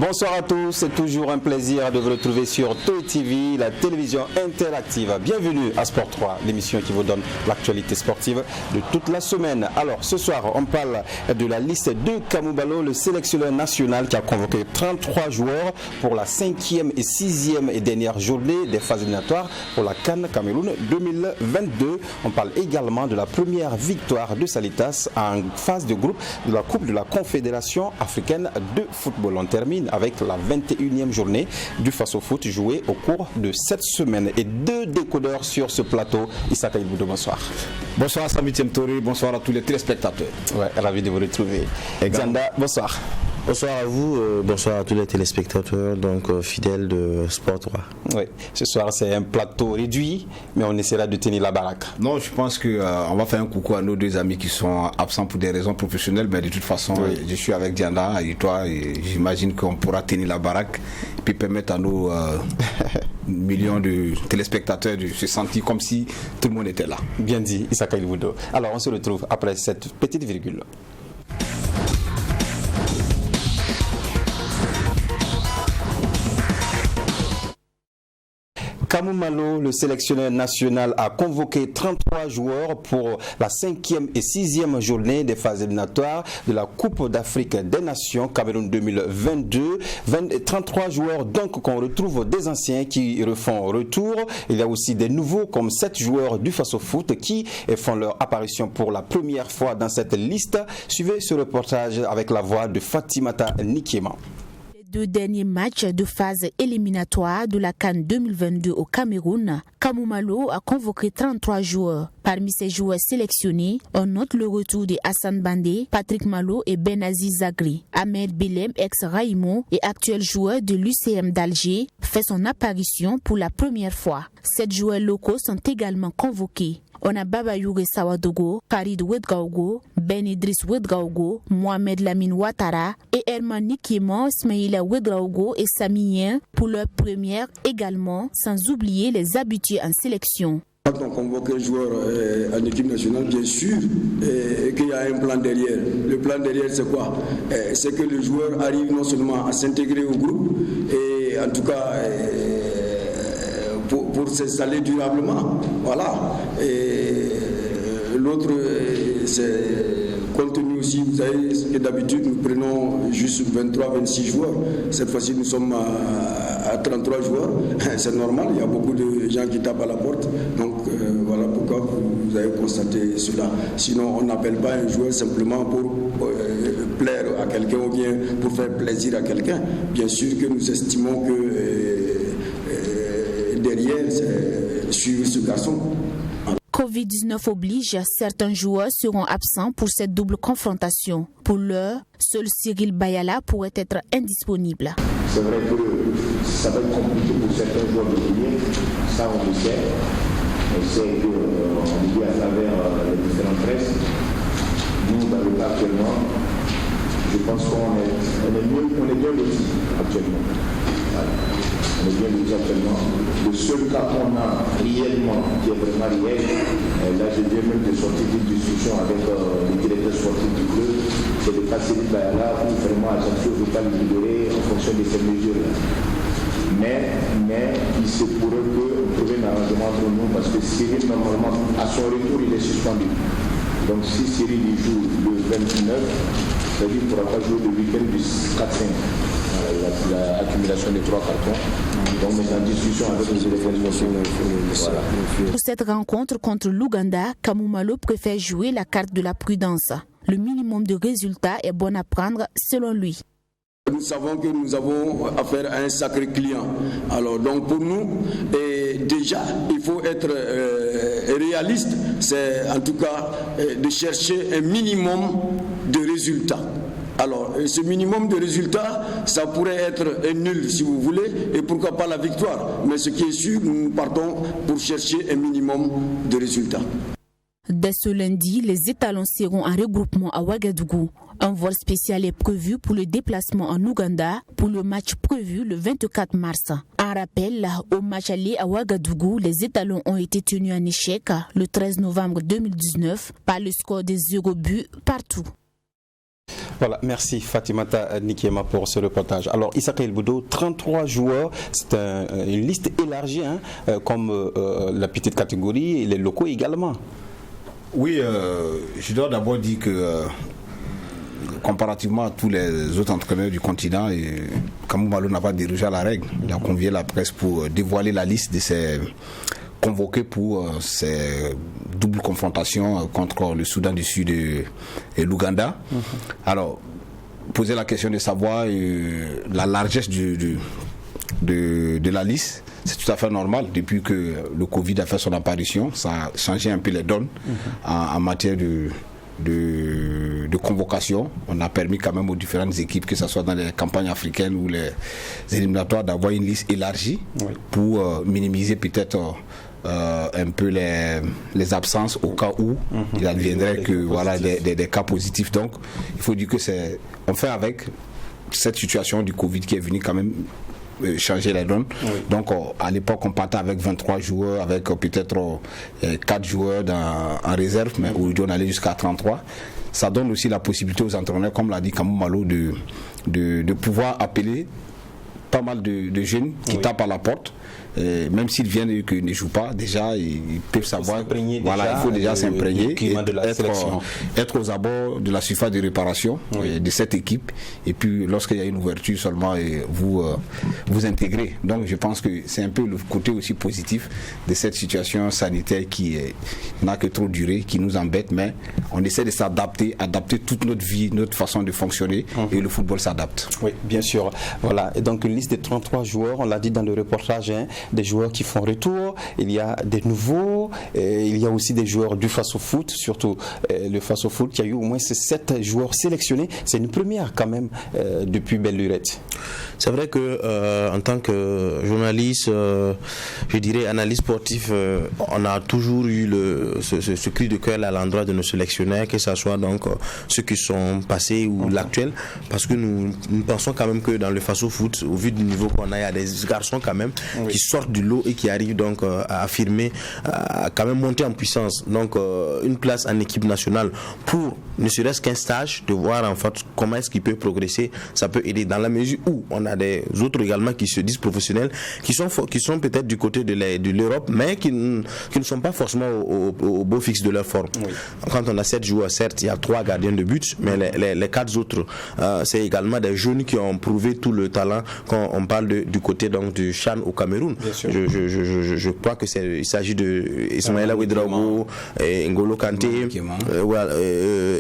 Bonsoir à tous, c'est toujours un plaisir de vous retrouver sur TOI TV, la télévision interactive. Bienvenue à Sport 3, l'émission qui vous donne l'actualité sportive de toute la semaine. Alors ce soir, on parle de la liste de Kamou Balo, le sélectionneur national qui a convoqué 33 joueurs pour la 5e et 6e et dernière journée des phases éliminatoires pour la CAN Cameroun 2022. On parle également de la première victoire de Salitas en phase de groupe de la Coupe de la Confédération africaine de football. On termine avec la 21e journée du Face au foot jouée au cours de cette semaine. Et deux décodeurs sur ce plateau. Issa Kaïboudou, bonsoir. Bonsoir Sami Tiemtori, bonsoir à tous les téléspectateurs. Ouais, ravi de vous retrouver. Xanda, bonsoir. Bonsoir à vous, bonsoir à tous les téléspectateurs fidèles de Sport 3. Oui, ce soir c'est un plateau réduit, mais on essaiera de tenir la baraque. Non, je pense qu'on va faire un coucou à nos deux amis qui sont absents pour des raisons professionnelles, mais de toute façon, oui. Je suis avec Diana et toi, et j'imagine qu'on pourra tenir la baraque et puis permettre à nos millions de téléspectateurs de se sentir comme si tout le monde était là. Bien dit, Issa Kaïboudou. Alors on se retrouve après cette petite virgule. Kamou Balo, le sélectionneur national, a convoqué 33 joueurs pour la 5e et 6e journée des phases éliminatoires de la Coupe d'Afrique des Nations Cameroun 2022. 33 joueurs donc qu'on retrouve des anciens qui refont retour. Il y a aussi des nouveaux comme 7 joueurs du Face au foot qui font leur apparition pour la première fois dans cette liste. Suivez ce reportage avec la voix de Fatimata Nikema. Deux derniers matchs de phase éliminatoire de la CAN 2022 au Cameroun, Kamou Balo a convoqué 33 joueurs. Parmi ces joueurs sélectionnés, on note le retour de Hassan Bandé, Patrick Malo et Benaziz Zagri. Ahmed Belem, ex-Raïmo et actuel joueur de l'UCM d'Alger, fait son apparition pour la première fois. 7 joueurs locaux sont également convoqués. On a Baba Youre Sawadogo, Farid Ouedraogo, Ben Idriss Ouedraogo, Mohamed Lamine Ouattara et Herman Nikema, Ismaïla Ouedraogo et Samien pour leur première également, sans oublier les habitués en sélection. Quand on convoque un joueur en équipe nationale, bien sûr qu'il y a un plan derrière. Le plan derrière, c'est quoi? C'est que le joueur arrive non seulement à s'intégrer au groupe, et en tout cas pour s'installer durablement. Voilà. Et l'autre, c'est compte tenu aussi, vous savez, que d'habitude nous prenons juste 23-26 joueurs. Cette fois-ci, nous sommes à 33 joueurs. C'est normal, il y a beaucoup de gens qui tapent à la porte. Donc voilà pourquoi vous avez constaté cela. Sinon, on n'appelle pas un joueur simplement pour plaire à quelqu'un ou bien pour faire plaisir à quelqu'un. Bien sûr que nous estimons que derrière, c'est suivre ce garçon. Covid-19 oblige, certains joueurs seront absents pour cette double confrontation. Pour l'heure, seul Cyril Bayala pourrait être indisponible. C'est vrai que ça va être compliqué pour certains joueurs de venir, ça on le sait. On sait qu'on dit à travers les différentes presses. Nous, dans le cas actuellement, je pense qu'on est bien lotis actuellement. Voilà. On est bien lotis actuellement. Le seul cas qu'on a réellement, qui est vraiment réel, là je viens même de sortir d'une discussion avec le directeur sportif du club, c'est de passer le Bayala où vraiment Ajaccio ne veut pas le libérer en fonction de ces mesures-là. Mais il se pourrait qu'on trouve un arrangement entre nous parce que Cyril, normalement, à son retour, il est suspendu. Donc si Cyril il joue le 29, c'est-à-dire qu'il ne pourra pas jouer le week-end du 4-5. L'accumulation des 3 cartons. Donc on est en discussion avec les éléphants. Pour cette rencontre contre l'Ouganda, Kamou Balo préfère jouer la carte de la prudence. Le minimum de résultats est bon à prendre selon lui. Nous savons que nous avons affaire à un sacré client. Alors donc pour nous, déjà il faut être réaliste, c'est en tout cas de chercher un minimum de résultats. Alors, ce minimum de résultats, ça pourrait être un nul si vous voulez, et pourquoi pas la victoire. Mais ce qui est sûr, nous partons pour chercher un minimum de résultats. Dès ce lundi, les étalons seront en regroupement à Ouagadougou. Un vol spécial est prévu pour le déplacement en Ouganda pour le match prévu le 24 mars. En rappel, au match aller à Ouagadougou, les étalons ont été tenus en échec le 13 novembre 2019 par le score des 0 buts partout. Voilà, merci Fatimata Nikiema pour ce reportage. Alors, Issaka El-Boudo, 33 joueurs, c'est une liste élargie, comme la petite catégorie et les locaux également. Oui, je dois d'abord dire que comparativement à tous les autres entraîneurs du continent, Kamou Malo n'a pas dirigé à la règle. Il a convié la presse pour dévoiler la liste de ses convoqués pour ces doubles confrontations contre le Soudan du Sud et l'Ouganda. Alors, poser la question de savoir la largesse de la liste, c'est tout à fait normal. Depuis que le Covid a fait son apparition, ça a changé un peu les donnes en matière de convocation. On a permis quand même aux différentes équipes, que ce soit dans les campagnes africaines ou les éliminatoires, d'avoir une liste élargie pour minimiser peut-être un peu les absences au cas où il adviendrait que voilà des cas positifs. Donc il faut dire que on fait avec cette situation du Covid qui est venue quand même changer les donnes. Donc à l'époque on partait avec 23 joueurs, avec peut-être 4 joueurs en réserve, mais aujourd'hui on allait jusqu'à 33. Ça donne aussi la possibilité aux entraîneurs, comme l'a dit Kamou Malo, de pouvoir appeler pas mal de jeunes qui tapent à la porte. Même s'ils viennent et qu'ils ne jouent pas, déjà ils peuvent savoir. Voilà, il faut déjà s'imprégner et être aux abords de la surface de réparation de cette équipe. Et puis lorsqu'il y a une ouverture seulement, vous intégrez. Donc je pense que c'est un peu le côté aussi positif de cette situation sanitaire qui n'a que trop duré, qui nous embête, mais on essaie de s'adapter, adapter toute notre vie, notre façon de fonctionner, et le football s'adapte. Oui, bien sûr. Voilà. Et donc une liste de 33 joueurs, on l'a dit dans le reportage, des joueurs qui font retour, il y a des nouveaux, il y a aussi des joueurs du face au foot, surtout le face au foot qui a eu au moins 7 joueurs sélectionnés. C'est une première quand même depuis belle lurette. C'est vrai que en tant que journaliste, je dirais analyste sportif, on a toujours eu ce cri de cœur à l'endroit de nos sélectionneurs, que ce soit donc ceux qui sont passés ou l'actuel, parce que nous pensons quand même que dans le face au foot, au vu du niveau qu'on a, il y a des garçons quand même qui sortent du lot et qui arrivent donc à affirmer, à quand même monter en puissance. Donc une place en équipe nationale pour ne serait-ce qu'un stage, de voir en fait comment est-ce qu'il peut progresser, ça peut aider dans la mesure où on a des autres également qui se disent professionnels, qui sont peut-être du côté de l'Europe, mais qui ne sont pas forcément au beau fixe de leur forme. Quand on a 7 joueurs, certes il y a 3 gardiens de but, mais les 4 autres c'est également des jeunes qui ont prouvé tout le talent quand on parle du côté donc du CHAN au Cameroun. Je crois que il s'agit de Ismaïla Ouedraogo, N'Golo Kanté,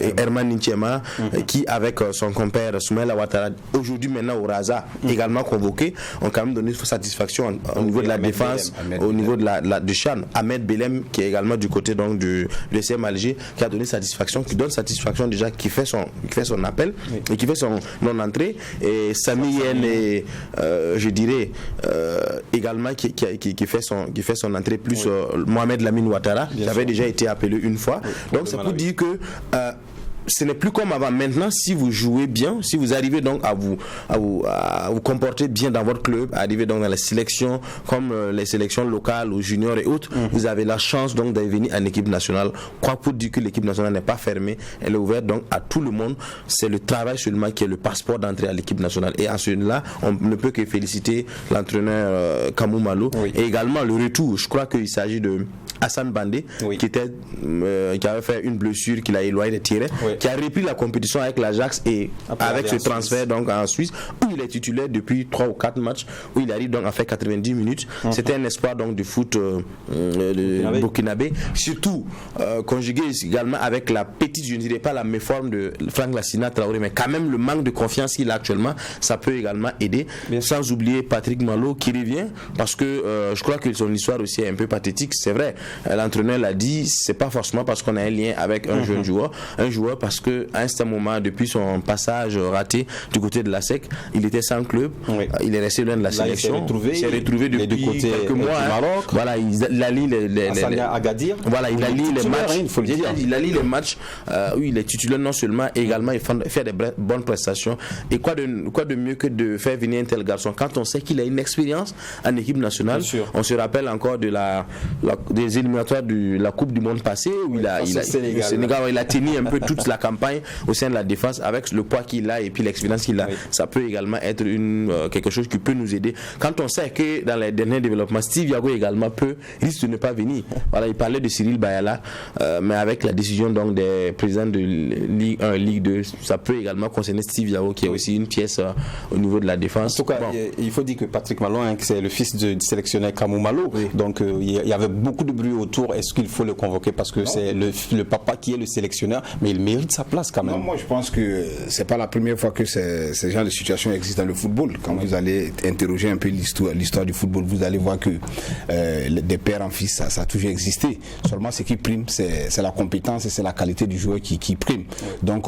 et Herman Ninchema, qui avec son compère Soumaïla Ouattara, aujourd'hui maintenant au Raza, également convoqué, ont quand même donné satisfaction au niveau de la défense, au niveau du CHAN. Ahmed Belem, qui est également du côté donc du SM Alger, qui a donné satisfaction, qui donne satisfaction déjà, qui fait son appel et qui fait son non-entrée. Et Sami Yen, je dirais également qui fait son entrée, plus Mohamed Lamine Ouattara, qui avait déjà été appelé une fois. Donc c'est pour dire que ce n'est plus comme avant. Maintenant, si vous jouez bien, si vous arrivez donc à vous comporter bien dans votre club, arriver donc dans les sélections comme les sélections locales ou juniors et autres, vous avez la chance donc d'aller venir en équipe nationale. Quoi pour dire que l'équipe nationale n'est pas fermée, elle est ouverte donc à tout le monde. C'est le travail seulement qui est le passeport d'entrée à l'équipe nationale. Et à celui-là, on ne peut que féliciter l'entraîneur Kamou Malo et également le retour. Je crois qu'il s'agit de Hassan Bandé qui avait fait une blessure qu'il a éloigné des terrains, qui a repris la compétition avec l'Ajax et avec ce transfert donc en Suisse où il est titulaire depuis 3 ou 4 matchs, où il arrive donc à faire 90 minutes. C'était un espoir donc du foot burkinabé, surtout conjugué également avec la petite, je ne dirais pas la méforme de Franck Lassina Traoré, mais quand même le manque de confiance qu'il a actuellement, ça peut également aider. Sans oublier Patrick Malo qui revient, parce que je crois que son histoire aussi est un peu pathétique. C'est vrai, l'entraîneur l'a dit, c'est pas forcément parce qu'on a un lien avec un jeune joueur, parce que à un certain moment, depuis son passage raté du côté de la SEC, il était sans club, il est resté loin de la sélection, il s'est retrouvé depuis quelques mois Maroc. Voilà, il allie les matchs, il allie les matchs où il est titulaire non seulement, également il fait des bonnes prestations. Et quoi de mieux que de faire venir un tel garçon quand on sait qu'il a une expérience en équipe nationale. On se rappelle encore des éliminatoires de la Coupe du Monde passée où il a Sénégal, il a tenu un peu toute la campagne au sein de la défense avec le poids qu'il a et puis l'expérience qu'il a. Oui. Ça peut également être quelque chose qui peut nous aider. Quand on sait que dans les derniers développements, Steve Yago également risque de ne pas venir. Voilà, il parlait de Cyril Bayala, mais avec la décision donc des présidents de Ligue 1, Ligue 2, ça peut également concerner Steve Yago qui est aussi une pièce au niveau de la défense. En tout cas, il faut dire que Patrick Malo, c'est le fils du sélectionneur Kamou Malo. Oui. Donc il y avait beaucoup de bruit autour. Est-ce qu'il faut le convoquer parce que c'est le papa qui est le sélectionneur, mais il mérite sa place quand même. Non, moi je pense que c'est pas la première fois que ces genres de situations existent dans le football. Quand vous allez interroger un peu l'histoire du football, vous allez voir que des pères en fils, ça a toujours existé. Seulement ce qui prime, c'est la compétence et c'est la qualité du joueur qui prime. Oui. Donc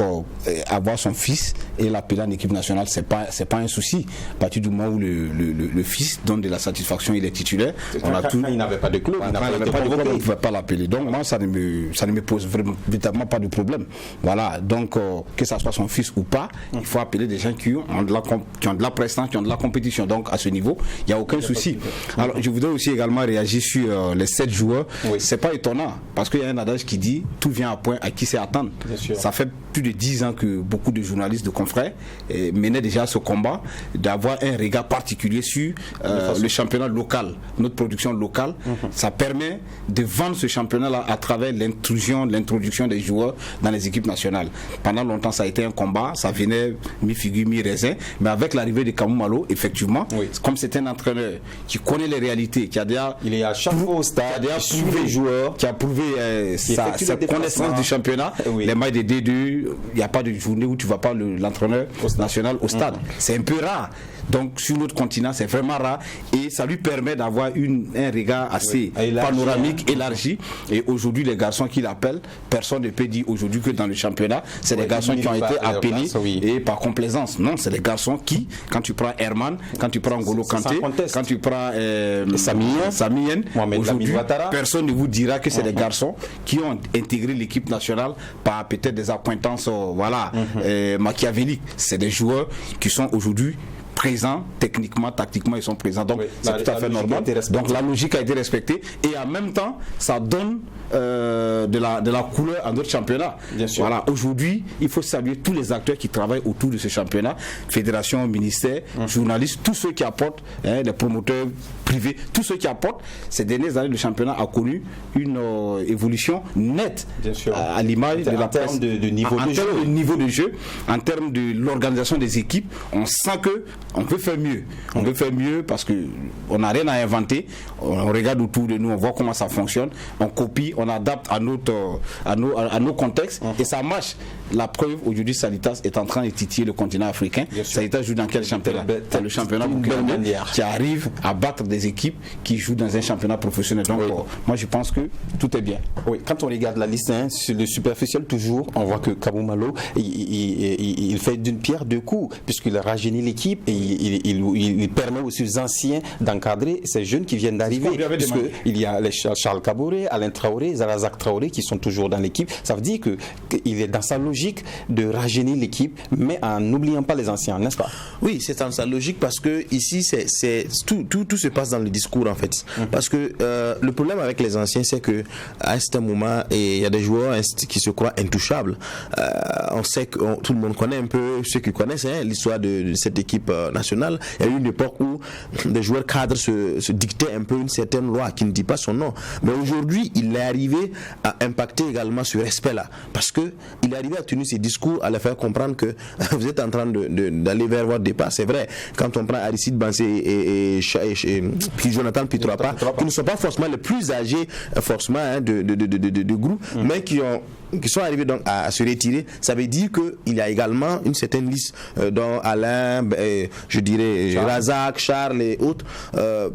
avoir son fils et l'appeler en équipe nationale, c'est pas un souci. À partir du moment où le fils donne de la satisfaction, il est titulaire. Il n'avait pas de club, il ne pouvait pas l'appeler. Donc moi ça ne me pose véritablement pas de problème. Voilà, donc que ça soit son fils ou pas, il faut appeler des gens qui ont de la prestance, qui ont de la compétition. Donc à ce niveau, il n'y a aucun souci. Alors je voudrais aussi également réagir sur les 7 joueurs. Oui. C'est pas étonnant parce qu'il y a un adage qui dit tout vient à point à qui sait attendre. Ça fait plus de 10 ans que beaucoup de journalistes, de confrères menaient déjà ce combat d'avoir un regard particulier sur le championnat local, notre production locale. Ça permet de vendre ce championnat-là à travers l'introduction des joueurs dans les équipes nationales. Pendant longtemps, ça a été un combat, ça venait mi-figure, mi-raisin, mais avec l'arrivée de Kamou Malo, effectivement, comme c'est un entraîneur qui connaît les réalités, qui a déjà il est à chaque fois au stade, qui a prouvé sa connaissance du championnat, les matchs de D2, il n'y a pas de journée où tu ne vois pas l'entraîneur national au stade. C'est un peu rare. Donc sur notre continent, c'est vraiment rare et ça lui permet d'avoir un regard assez panoramique, élargi. Et aujourd'hui, les garçons qu'il appelle, personne ne peut dire aujourd'hui que dans le championnat, c'est des garçons qui ont été appelés et par complaisance. Non, c'est des garçons qui, quand tu prends Herman, quand tu prends N'Golo Kanté, quand tu prends Samien, aujourd'hui, personne ne vous dira que c'est des garçons qui ont intégré l'équipe nationale par peut-être des appointances machiavéliques. C'est des joueurs qui sont aujourd'hui présents, techniquement, tactiquement, ils sont présents. Donc c'est tout à fait normal. Donc la logique a été respectée et en même temps, ça donne de la couleur à notre championnat. Voilà. Aujourd'hui, il faut saluer tous les acteurs qui travaillent autour de ce championnat, fédération, ministère, journalistes, tous ceux qui apportent, les promoteurs privés, tous ceux qui apportent. Ces dernières années, le championnat a connu une évolution nette à l'image de la presse. De niveau de jeu, en termes de l'organisation des équipes, on sent que on peut faire mieux. On peut faire mieux parce que on n'a rien à inventer. On regarde autour de nous, on voit comment ça fonctionne. On copie, on adapte à nos contextes et ça marche. La preuve, aujourd'hui, Salitas est en train de titiller le continent africain. Salitas joue dans quel championnat? C'est le championnat burkinabé qui arrive à battre des équipes qui jouent dans un championnat professionnel. Donc, moi, je pense que tout est bien. Oui, quand on regarde la liste, sur le superficiel, toujours, on voit que Kamou Malo, il fait d'une pierre deux coups, puisqu'il rajeunit l'équipe et il permet aussi aux anciens d'encadrer ces jeunes qui viennent d'arriver. Il y a les Charles Kabouré, Alain Traoré, Zarazak Traoré qui sont toujours dans l'équipe. Ça veut dire qu'il est dans sa logique de rajeunir l'équipe, mais en n'oubliant pas les anciens, n'est-ce pas? Oui, c'est dans sa logique parce que ici, tout se passe dans le discours en fait. Parce que le problème avec les anciens, c'est que à un certain moment, il y a des joueurs qui se croient intouchables. On sait que tout le monde connaît un peu, ceux qui connaissent l'histoire de cette équipe nationale. Il y a eu une époque où des joueurs cadres se dictaient un peu une certaine loi qui ne dit pas son nom. Mais aujourd'hui, il est arrivé à impacter également ce respect-là. Parce que il est arrivé à tenir ses discours, à leur faire comprendre que vous êtes en train d'aller vers votre départ. C'est vrai, quand on prend Aristide Bansé et Jonathan Pitroapa, qui ne sont pas forcément les plus âgés forcément de groupe, mais qui sont arrivés donc à se retirer, ça veut dire qu'il y a également une certaine liste dont Alain, je dirais Razak, Charles et autres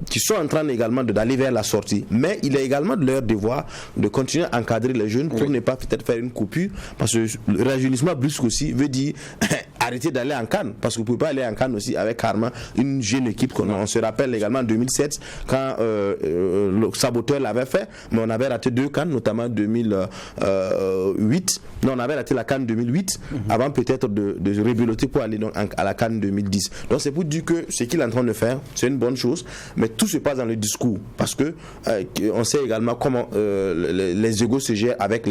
qui sont en train également d'aller vers la sortie. Mais il est également de leur devoir de continuer à encadrer les jeunes pour ne pas peut-être faire une coupure, parce que le rajeunissement brusque aussi veut dire arrêter d'aller en CAN, parce que vous ne pouvez pas aller en CAN aussi avec carrément une jeune équipe. On se rappelle également en 2000 2007 quand le saboteur l'avait fait, mais on avait raté 2 CAN, notamment 2008. Non, on avait raté la CAN 2008 avant peut-être de rebeloter pour aller donc à la CAN 2010. Donc c'est pour dire que ce qu'il est en train de faire, c'est une bonne chose, mais tout se passe dans le discours, parce que on sait également comment les égos se gèrent avec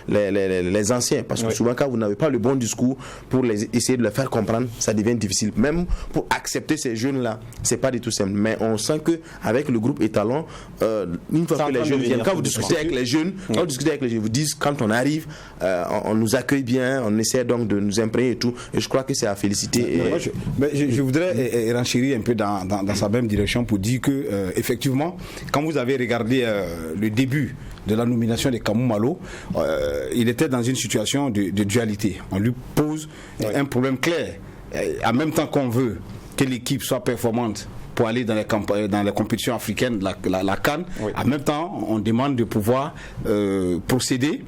les anciens, parce que souvent quand vous n'avez pas le bon discours pour essayer de les faire comprendre, ça devient difficile. Même pour accepter ces jeunes-là, c'est pas du tout simple. Mais on sent que avec le groupe Étalon, une fois que les jeunes viennent, quand vous discutez avec les jeunes, vous disent quand on arrive, on nous accueille bien, on essaie donc de nous imprégner et tout. Et je crois que c'est à féliciter. Je voudrais renchérir un peu dans sa même direction pour dire que effectivement, quand vous avez regardé le début de la nomination de Kamou Malo, il était dans une situation de dualité. On lui pose un problème clair. En même temps qu'on veut que l'équipe soit performante pour aller dans les compétitions africaines, la CAN, en même temps on demande de pouvoir procéder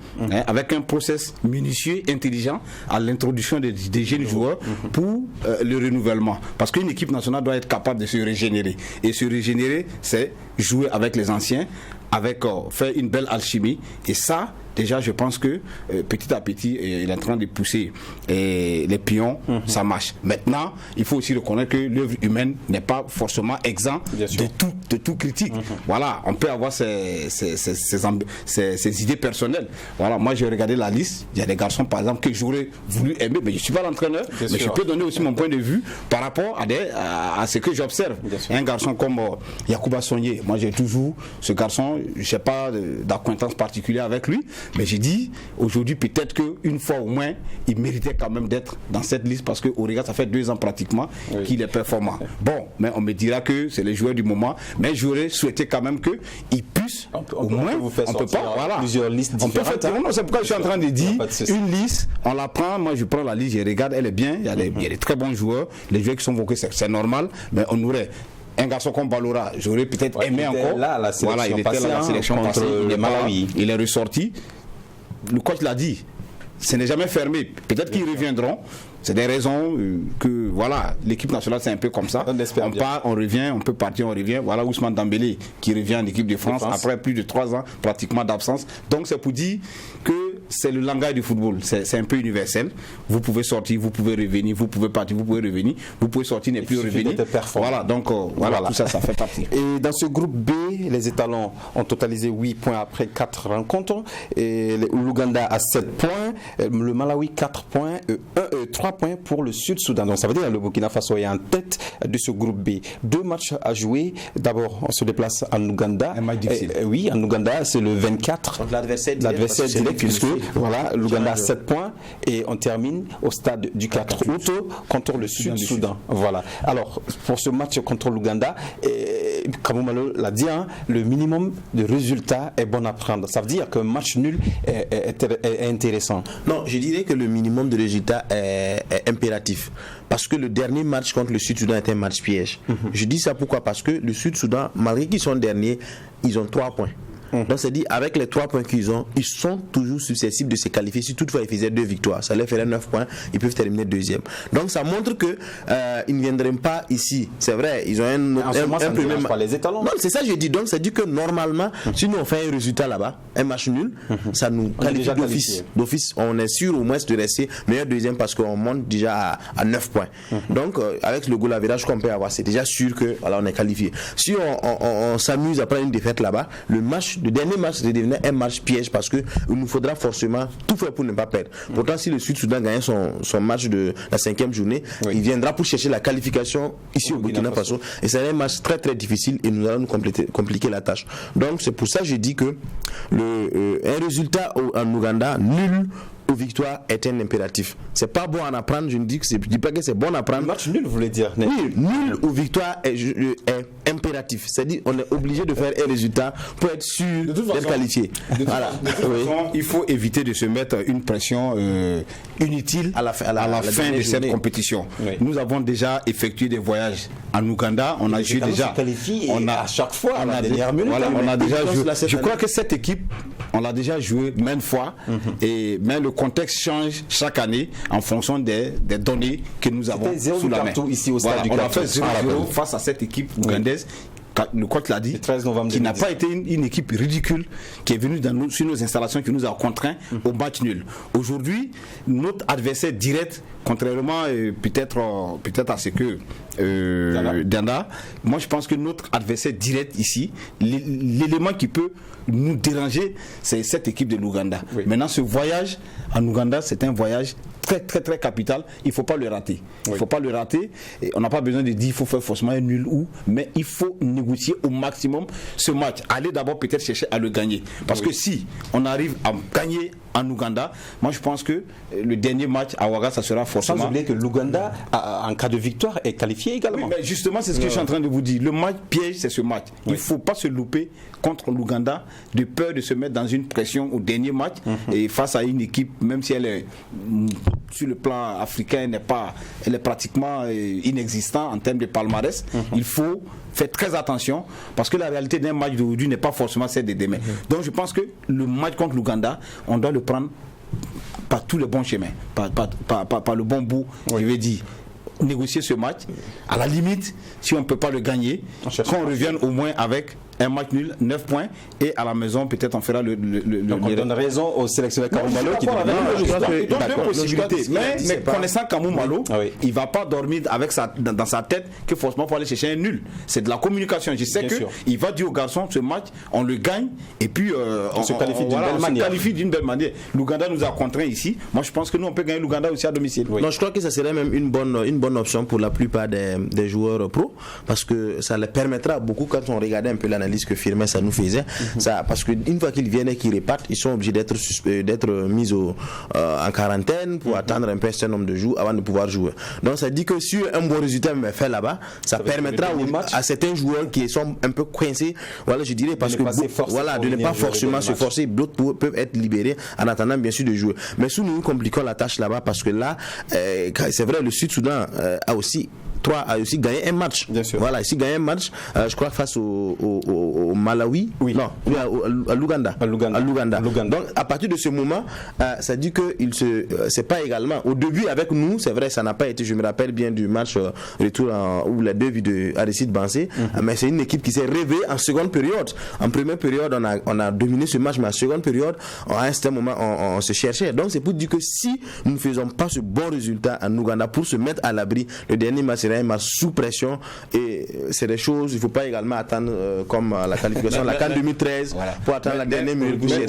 avec un process minutieux, intelligent à l'introduction des jeunes joueurs pour le renouvellement, parce qu'une équipe nationale doit être capable de se régénérer, et se régénérer c'est jouer avec les anciens, avec faire une belle alchimie, et ça déjà je pense que petit à petit il est en train de pousser les pions, ça marche. Maintenant il faut aussi reconnaître que l'œuvre humaine n'est pas forcément exempt de tout critique. Voilà, on peut avoir ses idées personnelles. Voilà, moi j'ai regardé la liste, il y a des garçons par exemple que j'aurais voulu aimer, mais je ne suis pas l'entraîneur, mais je peux donner aussi mon point de vue par rapport à ce que j'observe. Un garçon comme Yacouba Sogné, moi j'ai toujours ce garçon, je n'ai pas d'acquaintance particulière avec lui, mais j'ai dit aujourd'hui peut-être qu'une fois au moins il méritait quand même d'être dans cette liste, parce qu'au regard ça fait 2 ans pratiquement qu'il est performant. Bon, mais on me dira que c'est les joueurs du moment, mais j'aurais souhaité quand même qu'il puisse au moins, on peut pas, voilà, plusieurs listes différentes. C'est pourquoi je suis en train de dire une liste, on la prend, moi je prends la liste, je regarde, elle est bien, il y a des très bons joueurs, les joueurs qui sont voqués c'est normal, mais on aurait un garçon comme Balora, j'aurais peut-être aimé encore. Voilà, il était là à la sélection passée, il est ressorti. Le coach l'a dit, ce n'est jamais fermé. Peut-être qu'ils reviendront. C'est des raisons que voilà, l'équipe nationale c'est un peu comme ça. On part, on revient, on peut partir, on revient. Voilà Ousmane Dembélé qui revient en équipe de France après plus de 3 ans pratiquement d'absence. Donc c'est pour dire que c'est le langage du football, c'est un peu universel. Vous pouvez sortir, vous pouvez revenir, vous pouvez partir, vous pouvez revenir, vous pouvez sortir, ne plus revenir. Voilà, donc voilà, tout ça fait partie. Et dans ce groupe B, les Étalons ont totalisé 8 points après 4 rencontres. Et l'Ouganda a 7 points, le Malawi 4 points, 3 points pour le Sud-Soudan. Donc ça veut dire que le Burkina Faso est en tête de ce groupe B. 2 matchs à jouer. D'abord, on se déplace en Ouganda. Un match difficile. Oui, en Ouganda, c'est le 24. Donc l'adversaire direct, puisque voilà, l'Ouganda a 7 points et on termine au stade du 4 août contre le Sud-Soudan. Voilà. Alors, pour ce match contre l'Ouganda, Kamou Malo l'a dit, le minimum de résultats est bon à prendre. Ça veut dire qu'un match nul est intéressant. Non, je dirais que le minimum de résultats est impératif. Parce que le dernier match contre le Sud-Soudan est un match piège. Je dis ça pourquoi? Parce que le Sud-Soudan, malgré qu'ils sont derniers, ils ont 3 points. Donc c'est dit, avec les 3 points qu'ils ont, ils sont toujours susceptibles de se qualifier. Si toutefois ils faisaient 2 victoires, ça leur ferait 9 points, ils peuvent terminer deuxième. Donc ça montre que ils ne viendraient pas ici. C'est vrai, ils ont un premier match. Les étalons. Non, c'est ça que je dis. Donc c'est dit que normalement, si nous on fait un résultat là-bas, un match nul, ça nous qualifie d'office. On est sûr au moins de rester meilleur deuxième parce qu'on monte déjà à 9 points. Donc avec le goal average qu'on peut avoir, c'est déjà sûr que voilà, on est qualifié. Si on s'amuse après une défaite là-bas, le dernier match devenait un match piège parce qu'il nous faudra forcément tout faire pour ne pas perdre. Pourtant, si le Sud-Soudan gagne son match de la 5e journée, il viendra pour chercher la qualification ici au Burkina Faso. Et c'est un match très très difficile et nous allons nous compliquer la tâche. Donc c'est pour ça que je dis que un résultat en Ouganda nul aux victoires est un impératif. C'est pas bon à apprendre, je ne dis pas que c'est bon à apprendre. Match nul, vous voulez dire? Oui, nul aux victoires est impératif. C'est-à-dire on est obligé de faire un résultat pour être sûr d'être qualifié. De toute façon, il faut éviter de se mettre une pression inutile à la fin de cette compétition. Oui. Nous avons déjà effectué des voyages en Ouganda. On a joué déjà. On a à chaque fois à la dernière minute. Voilà, on a déjà joué. Je crois que cette équipe, on l'a déjà joué maintes fois. Mais le contexte change chaque année en fonction des données que nous avons sous la main. Ici au stade du on a fait 0-0 face à cette équipe ougandaise le coach l'a dit, 13 novembre qui n'a pas été une équipe ridicule, qui est venue sur nos installations, qui nous a contraints au match nul. Aujourd'hui, notre adversaire direct, contrairement peut-être à ce que Danda, moi je pense que notre adversaire direct ici, l'élément qui peut nous déranger, c'est cette équipe de l'Ouganda. Oui. Maintenant, ce voyage en Ouganda, c'est un voyage très capital. Il ne faut pas le rater. Il faut pas le rater. Et on n'a pas besoin de dire qu'il faut faire forcément un nul mais il faut négocier au maximum ce match. Aller d'abord peut-être chercher à le gagner. Parce que si on arrive à gagner en Ouganda, moi je pense que le dernier match à Ouaga, ça sera forcément... Sans oublier que l'Ouganda, en cas de victoire, est qualifié également. Oui, mais justement, c'est ce que je suis en train de vous dire. Le match piège, c'est ce match. Il ne faut pas se louper contre l'Ouganda, de peur de se mettre dans une pression au dernier match. Et face à une équipe, même si elle est sur le plan africain, elle est pratiquement inexistante en termes de palmarès, il faut faire très attention, parce que la réalité d'un match d'aujourd'hui n'est pas forcément celle de demain. Donc je pense que le match contre l'Ouganda, on doit le prendre par tous les bons chemins, par le bon bout, je vais dire. Négocier ce match, à la limite, si on ne peut pas le gagner, qu'on revienne au moins avec un match nul, 9 points, et à la maison, peut-être on fera Donc on donne raison au sélectionneur Kamou Malo qui dit deux possibilités. Mais connaissant Kamou Malo, il ne va pas dormir avec dans sa tête que forcément il faut aller chercher un nul. C'est de la communication. Je sais qu'il va dire aux garçons, ce match, on le gagne, et puis on se qualifie d'une belle manière. L'Ouganda nous a contraints ici. Moi, je pense que nous, on peut gagner l'Ouganda aussi à domicile. Non, je crois que ça serait même une bonne option pour la plupart des joueurs pro, parce que ça les permettra beaucoup, quand on regardait un peu l'analyse que Firmin ça nous faisait, ça, parce qu'une fois qu'ils viennent et qu'ils repartent, ils sont obligés d'être mis en quarantaine pour attendre un peu un certain nombre de jours avant de pouvoir jouer. Donc ça dit que si un bon résultat est fait là-bas, ça permettra à certains joueurs qui sont un peu coincés, voilà, je dirais, parce que de ne pas forcément se forcer, d'autres peuvent être libérés en attendant bien sûr de jouer. Mais si nous compliquons la tâche là-bas, parce que là, c'est vrai, le Sud-Soudan a aussi gagné un match. Bien sûr. Voilà, ici gagné un match, je crois, face au Malawi. Oui. Non, à l'Ouganda. Donc, à partir de ce moment, ça dit que c'est pas également. Au début, avec nous, c'est vrai, ça n'a pas été. Je me rappelle bien du match retour où les deux buts de Aristide Bansé. Mais c'est une équipe qui s'est réveillée en seconde période. En première période, on a dominé ce match, mais en seconde période, à un certain moment, on se cherchait. Donc, c'est pour dire que si nous ne faisons pas ce bon résultat en Ouganda pour se mettre à l'abri, le dernier match un match sous pression, et c'est des choses, il ne faut pas également attendre comme la qualification, la CAN 2013 pour attendre la dernière minute. Mais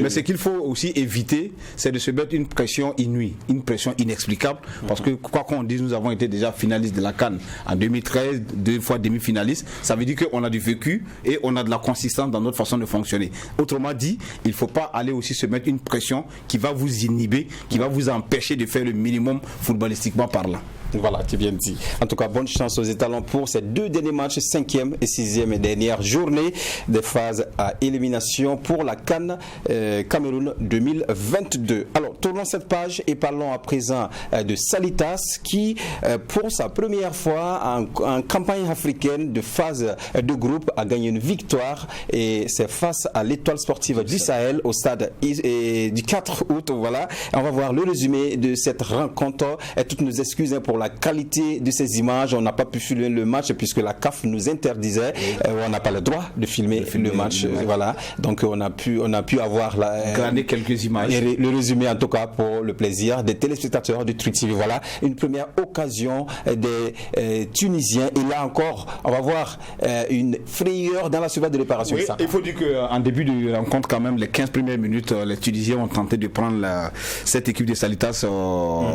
ce qu'il faut aussi éviter, c'est de se mettre une pression inouïe, une pression inexplicable, parce que quoi qu'on dise, nous avons été déjà finalistes de la CAN en 2013, 2 fois demi-finalistes. Ça veut dire qu'on a du vécu et on a de la consistance dans notre façon de fonctionner. Autrement dit, il ne faut pas aller aussi se mettre une pression qui va vous inhiber, qui va vous empêcher de faire le minimum footballistiquement parlant. Voilà, tu viens de dire. En tout cas, bonne chance aux étalons pour ces deux derniers matchs, 5e et 6e et dernière journée des phases à élimination pour la CAN Cameroun 2022. Alors, tournons cette page et parlons à présent de Salitas qui, pour sa première fois en campagne africaine de phase de groupe, a gagné une victoire, et c'est face à l'Étoile sportive du Sahel au stade du 4 août. Voilà, on va voir le résumé de cette rencontre et toutes nos excuses pour la qualité de ces images. On n'a pas pu filmer le match puisque la CAF nous interdisait. On n'a pas le droit de filmer le match. Voilà. Donc on a pu avoir quelques images. Le résumé en tout cas pour le plaisir des téléspectateurs du Truc TV. Voilà, une première occasion des Tunisiens. Et là encore, on va voir une frayeur dans la surface de réparation. Oui, il faut dire qu'en début de rencontre, quand même, les 15 premières minutes, les Tunisiens ont tenté de prendre cette équipe de Salitas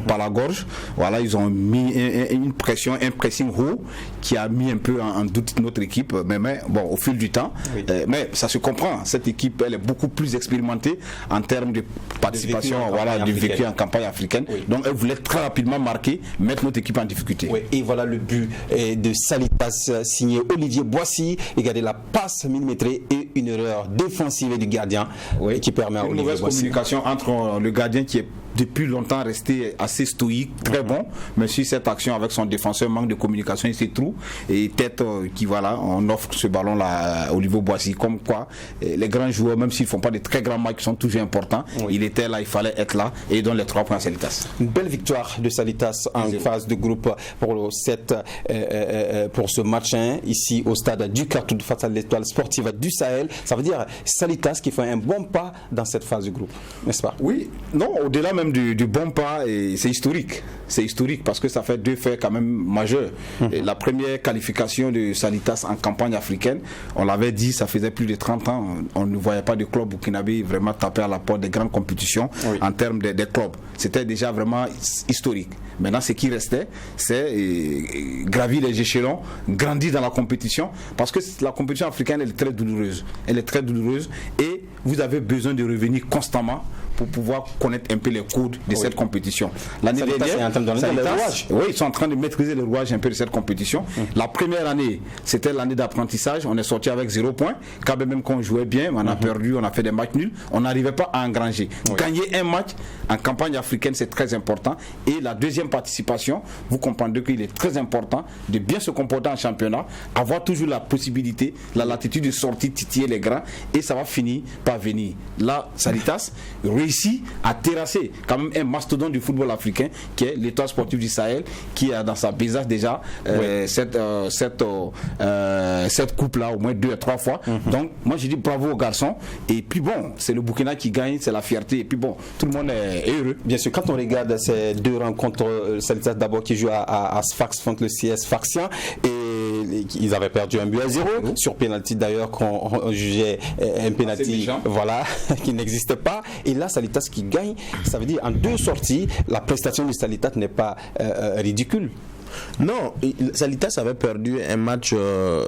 par la gorge. Voilà, ils ont mis une pression, un pressing haut qui a mis un peu en doute notre équipe, mais bon, au fil du temps, mais ça se comprend. Cette équipe, elle est beaucoup plus expérimentée en termes de participation, du vécu en campagne africaine. Oui. Donc elle voulait très rapidement marquer, mettre notre équipe en difficulté. Oui, et voilà le but de Salitas signé Olivier Boissy. Regardez la passe millimétrée et une erreur défensive du gardien qui permet à Olivier Boissy. Une mauvaise communication entre le gardien qui est depuis longtemps resté assez stoïque, très bon, mais sur cette action avec son défenseur, manque de communication, il s'est trou, et peut-être on offre ce ballon-là à Olivier Boissy, comme quoi les grands joueurs, même s'ils ne font pas de très grands matchs qui sont toujours importants, il était là, il fallait être là, et il donne les 3 points à Salitas. Une belle victoire de Salitas en phase de groupe pour ce match ici au stade du Cartou face à l'Étoile sportive du Sahel. Ça veut dire Salitas qui fait un bon pas dans cette phase de groupe, n'est-ce pas? Oui, non, au-delà même du bon pas, c'est historique. C'est historique parce que ça fait 2 faits quand même majeurs. La première qualification de Salitas en campagne africaine, on l'avait dit, ça faisait plus de 30 ans, on ne voyait pas de club burkinabé vraiment taper à la porte des grandes compétitions en termes de clubs. C'était déjà vraiment historique. Maintenant, ce qui restait, c'est gravir les échelons, grandir dans la compétition, parce que la compétition africaine, elle est très douloureuse. Elle est très douloureuse et vous avez besoin de revenir constamment pour pouvoir connaître un peu les codes de cette compétition. L'année dernière, ils sont en train de maîtriser les rouages un peu de cette compétition. La première année, c'était l'année d'apprentissage. On est sorti avec 0 points. Quand même qu'on jouait bien, on a perdu, on a fait des matchs nuls. On n'arrivait pas à engranger. Gagner un match en campagne africaine, c'est très important. Et la deuxième participation, vous comprendrez qu'il est très important de bien se comporter en championnat, avoir toujours la possibilité, la latitude de sortir, titiller les grands, et ça va finir par venir. Là, Salitas réussit à terrasser quand même un mastodonte du football africain qui est l'Étoile sportive du Sahel, qui a dans sa besace déjà cette coupe là au moins 2 à 3 fois. Donc moi je dis bravo aux garçons, et puis bon, c'est le Burkina qui gagne, c'est la fierté, et puis bon, tout le monde est heureux. Bien sûr, quand on regarde ces 2 rencontres, Salitas d'abord qui joue à Sfax contre le CS Sfaxien, et ils avaient perdu 1-0 sur penalty d'ailleurs, qu'on jugeait un penalty qui n'existe pas, et là Salitas qui gagne. Ça veut dire en 2 sorties, la prestation de Salitas n'est pas ridicule. Non, Salitas avait perdu un match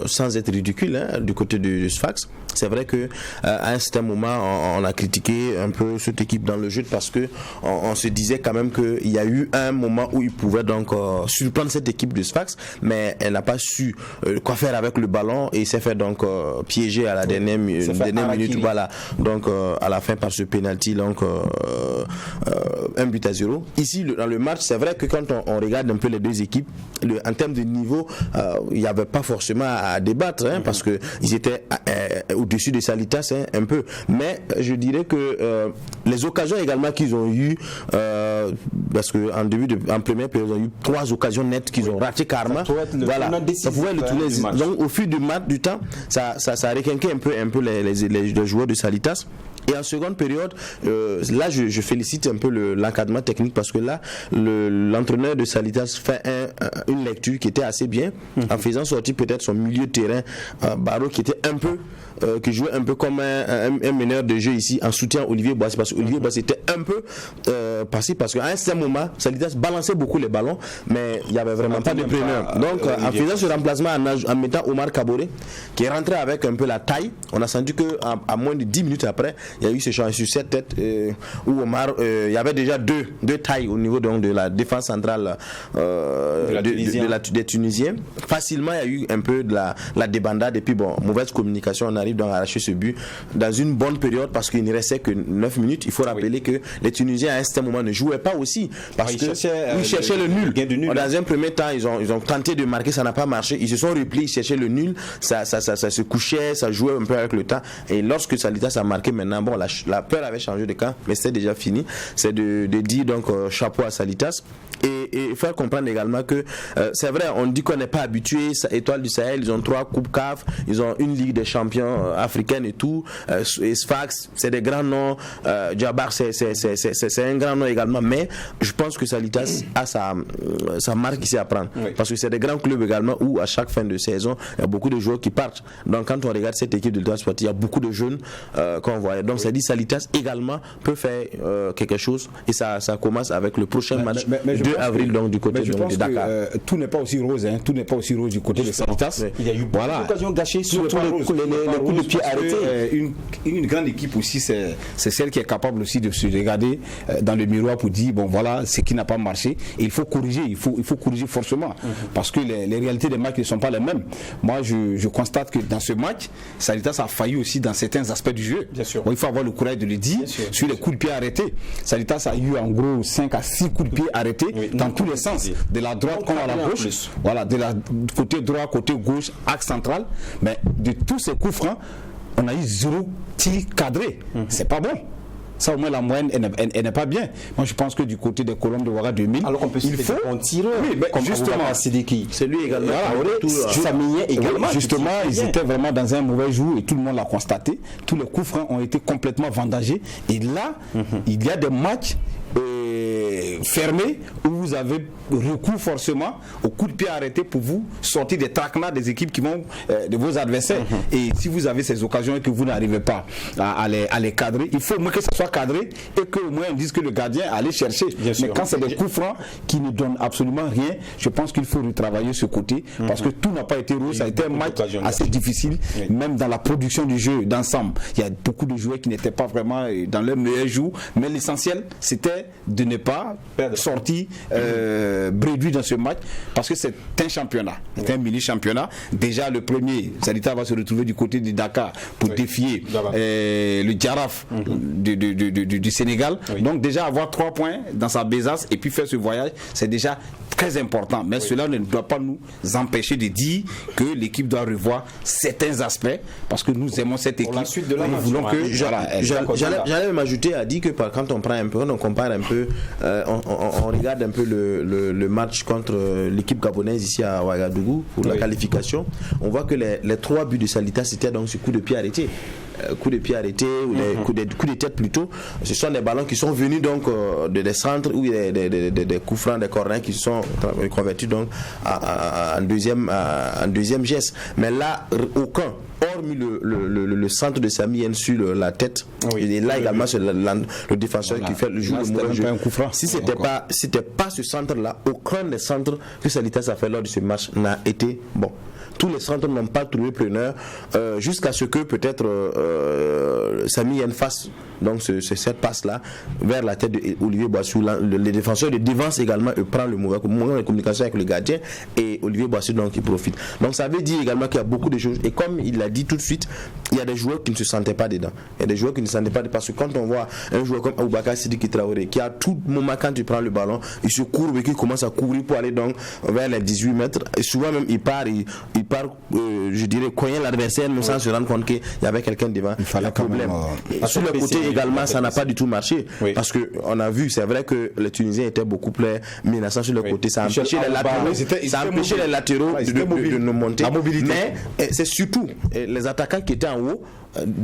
sans être ridicule du côté de Sfax. C'est vrai que à un certain moment on a critiqué un peu cette équipe dans le jeu parce que on se disait quand même qu'il y a eu un moment où il pouvait donc surprendre cette équipe de Sfax, mais elle n'a pas su quoi faire avec le ballon et s'est fait donc piéger à la dernière minute. Voilà, donc à la fin par ce penalty, donc 1-0. Ici dans le match, c'est vrai que quand on regarde un peu les 2 équipes, en termes de niveau, il n'y avait pas forcément à débattre, parce que ils étaient au-dessus de Salitas un peu. Mais je dirais que les occasions également qu'ils ont eues, parce que en première période, ils ont eu 3 occasions nettes qu'ils ont ratées carrément. Ça pouvait le tourner. Donc au fil du temps, ça a requinqué un peu les joueurs de Salitas. Et en seconde période, là je félicite un peu l'encadrement technique, parce que là l'entraîneur de Salitas fait une lecture qui était assez bien, en faisant sortir peut-être son milieu de terrain Barreau, qui était un peu qui jouait un peu comme un meneur de jeu ici, en soutien à Olivier Boissy, parce que Olivier Boissy était un peu passé, parce qu'à un certain moment Salitas balançait beaucoup les ballons, mais il n'y avait vraiment pas de preneur. Donc en faisant ce remplacement, en mettant Omar Kaboré, qui est rentré avec un peu la taille, on a senti qu'à moins de 10 minutes après, il y a eu ce change sur cette tête où Omar, il y avait déjà deux tailles au niveau donc de la défense centrale des Tunisiens. Facilement, il y a eu un peu de la débandade, et puis bon, mauvaise communication, on arrive donc à arracher ce but dans une bonne période, parce qu'il ne restait que 9 minutes. Il faut rappeler que les Tunisiens à un certain moment ne jouaient pas aussi, parce qu'ils cherchaient le nul. Dans un premier temps, ils ont tenté de marquer, ça n'a pas marché, ils se sont repliés, ils cherchaient le nul, ça se couchait, ça jouait un peu avec le temps, et lorsque Salitas a marqué, maintenant bon, la peur avait changé de camp, mais c'était déjà fini. C'est de dire donc chapeau à Salitas, et faire comprendre également que c'est vrai, on dit qu'on n'est pas habitué. Étoile du Sahel, ils ont 3 coupes CAF, ils ont une Ligue des champions africaine et tout, et Sfax, c'est des grands noms, Djabar c'est un grand nom également, mais je pense que Salitas a sa marque ici à prendre, parce que c'est des grands clubs également où à chaque fin de saison il y a beaucoup de joueurs qui partent. Donc quand on regarde cette équipe de l'Étoile sportive, il y a beaucoup de jeunes qu'on voit. Donc ça dit Salitas également peut faire quelque chose, et ça commence avec le prochain match 2 avril donc du côté de Dakar. Tout n'est pas aussi rose, tout n'est pas aussi rose du côté de Salitas. Il y a eu beaucoup d'occasions gâchées, surtout les coups de pied arrêtés. Une grande équipe aussi, c'est celle qui est capable aussi de se regarder dans le miroir pour dire bon voilà ce qui n'a pas marché, et il faut corriger, il faut corriger forcément, parce que les réalités des matchs ne sont pas les mêmes. Moi je constate que dans ce match, Salitas a failli aussi dans certains aspects du jeu. Bien sûr. Il faut avoir le courage de le dire, sur les coups de pied arrêtés. Salitas a eu en gros 5 à 6 coups de pied arrêtés dans tous les sens, de la droite comme à la gauche, voilà, de la côté droit, côté gauche, axe central. Mais de tous ces coups francs, on a eu 0 tir cadré. C'est pas bon. Ça, au moins, la moyenne, elle n'est pas bien. Moi, je pense que du côté des Colombes de Ouaga 2000, alors qu'on peut citer des bons tireurs. Oui, mais comme justement, Sidiki. C'est lui également. Également. Justement, ils étaient vraiment dans un mauvais jour et tout le monde l'a constaté. Tous les coups francs ont été complètement vendagés. Et là, il y a des matchs fermés où vous avez recours forcément au coup de pied arrêté pour vous sortir des traquenards des équipes qui vont de vos adversaires. Et si vous avez ces occasions et que vous n'arrivez pas à les cadrer, il faut au moins que ça soit cadré et qu'au moins on dise que le gardien allait chercher. Mais quand c'est des coups francs qui ne donnent absolument rien, je pense qu'il faut retravailler ce côté parce que tout n'a pas été rose. Ça a été un match assez difficile, même dans la production du jeu d'ensemble. Il y a beaucoup de joueurs qui n'étaient pas vraiment dans leur meilleur jour, mais l'essentiel c'était de ne pas sortir bréduit dans ce match parce que c'est un championnat, c'est un mini-championnat. Déjà le premier, Salita va se retrouver du côté de Dakar pour défier le Djaraf du Sénégal. Donc déjà avoir 3 points dans sa besace et puis faire ce voyage, c'est déjà très important. Mais cela ne doit pas nous empêcher de dire que l'équipe doit revoir certains aspects parce que nous aimons cette équipe. Nous voulons que j'allais même ajouter à dire que quand on prend un peu, on compare un peu, on regarde un peu le match contre l'équipe gabonaise ici à Ouagadougou pour la qualification. On voit que les 3 buts de Salitas c'était donc ce coup de pied arrêté. Coups de pied arrêtés ou des coups de tête plutôt, ce sont des ballons qui sont venus donc des centres ou des coups francs, des corners qui sont convertis donc en deuxième geste. Mais là, aucun, hormis le centre de Sami Yen sur la tête, et là également c'est le défenseur qui fait le jeu. Si c'était pas ce centre-là, aucun des centres que Salitas a fait lors de ce match n'a été bon. Tous les centres n'ont pas trouvé preneur jusqu'à ce que peut-être Sami Yen fasse donc cette passe-là vers la tête d'Olivier Boissou. Le défenseur de défense également prend le mauvais moment de communication avec le gardien et Olivier Boissou donc il profite. Donc ça veut dire également qu'il y a beaucoup de choses et comme il l'a dit tout de suite, il y a des joueurs qui ne se sentaient pas dedans. Il y a des joueurs qui ne se sentaient pas dedans parce que quand on voit un joueur comme Aboubakar Sidiki Traoré qui a tout moment quand il prend le ballon, il se courbe et qu'il commence à courir pour aller donc vers les 18 mètres et souvent même il part je dirais cogner l'adversaire sans se rendre compte qu'il y avait quelqu'un devant. Il fallait un problème. Sur le côté également ça n'a pas du tout marché parce que on a vu, c'est vrai que les Tunisiens étaient beaucoup plus menaçants sur le côté, ça a empêché les latéraux de nous monter, mais c'est surtout les attaquants qui étaient en haut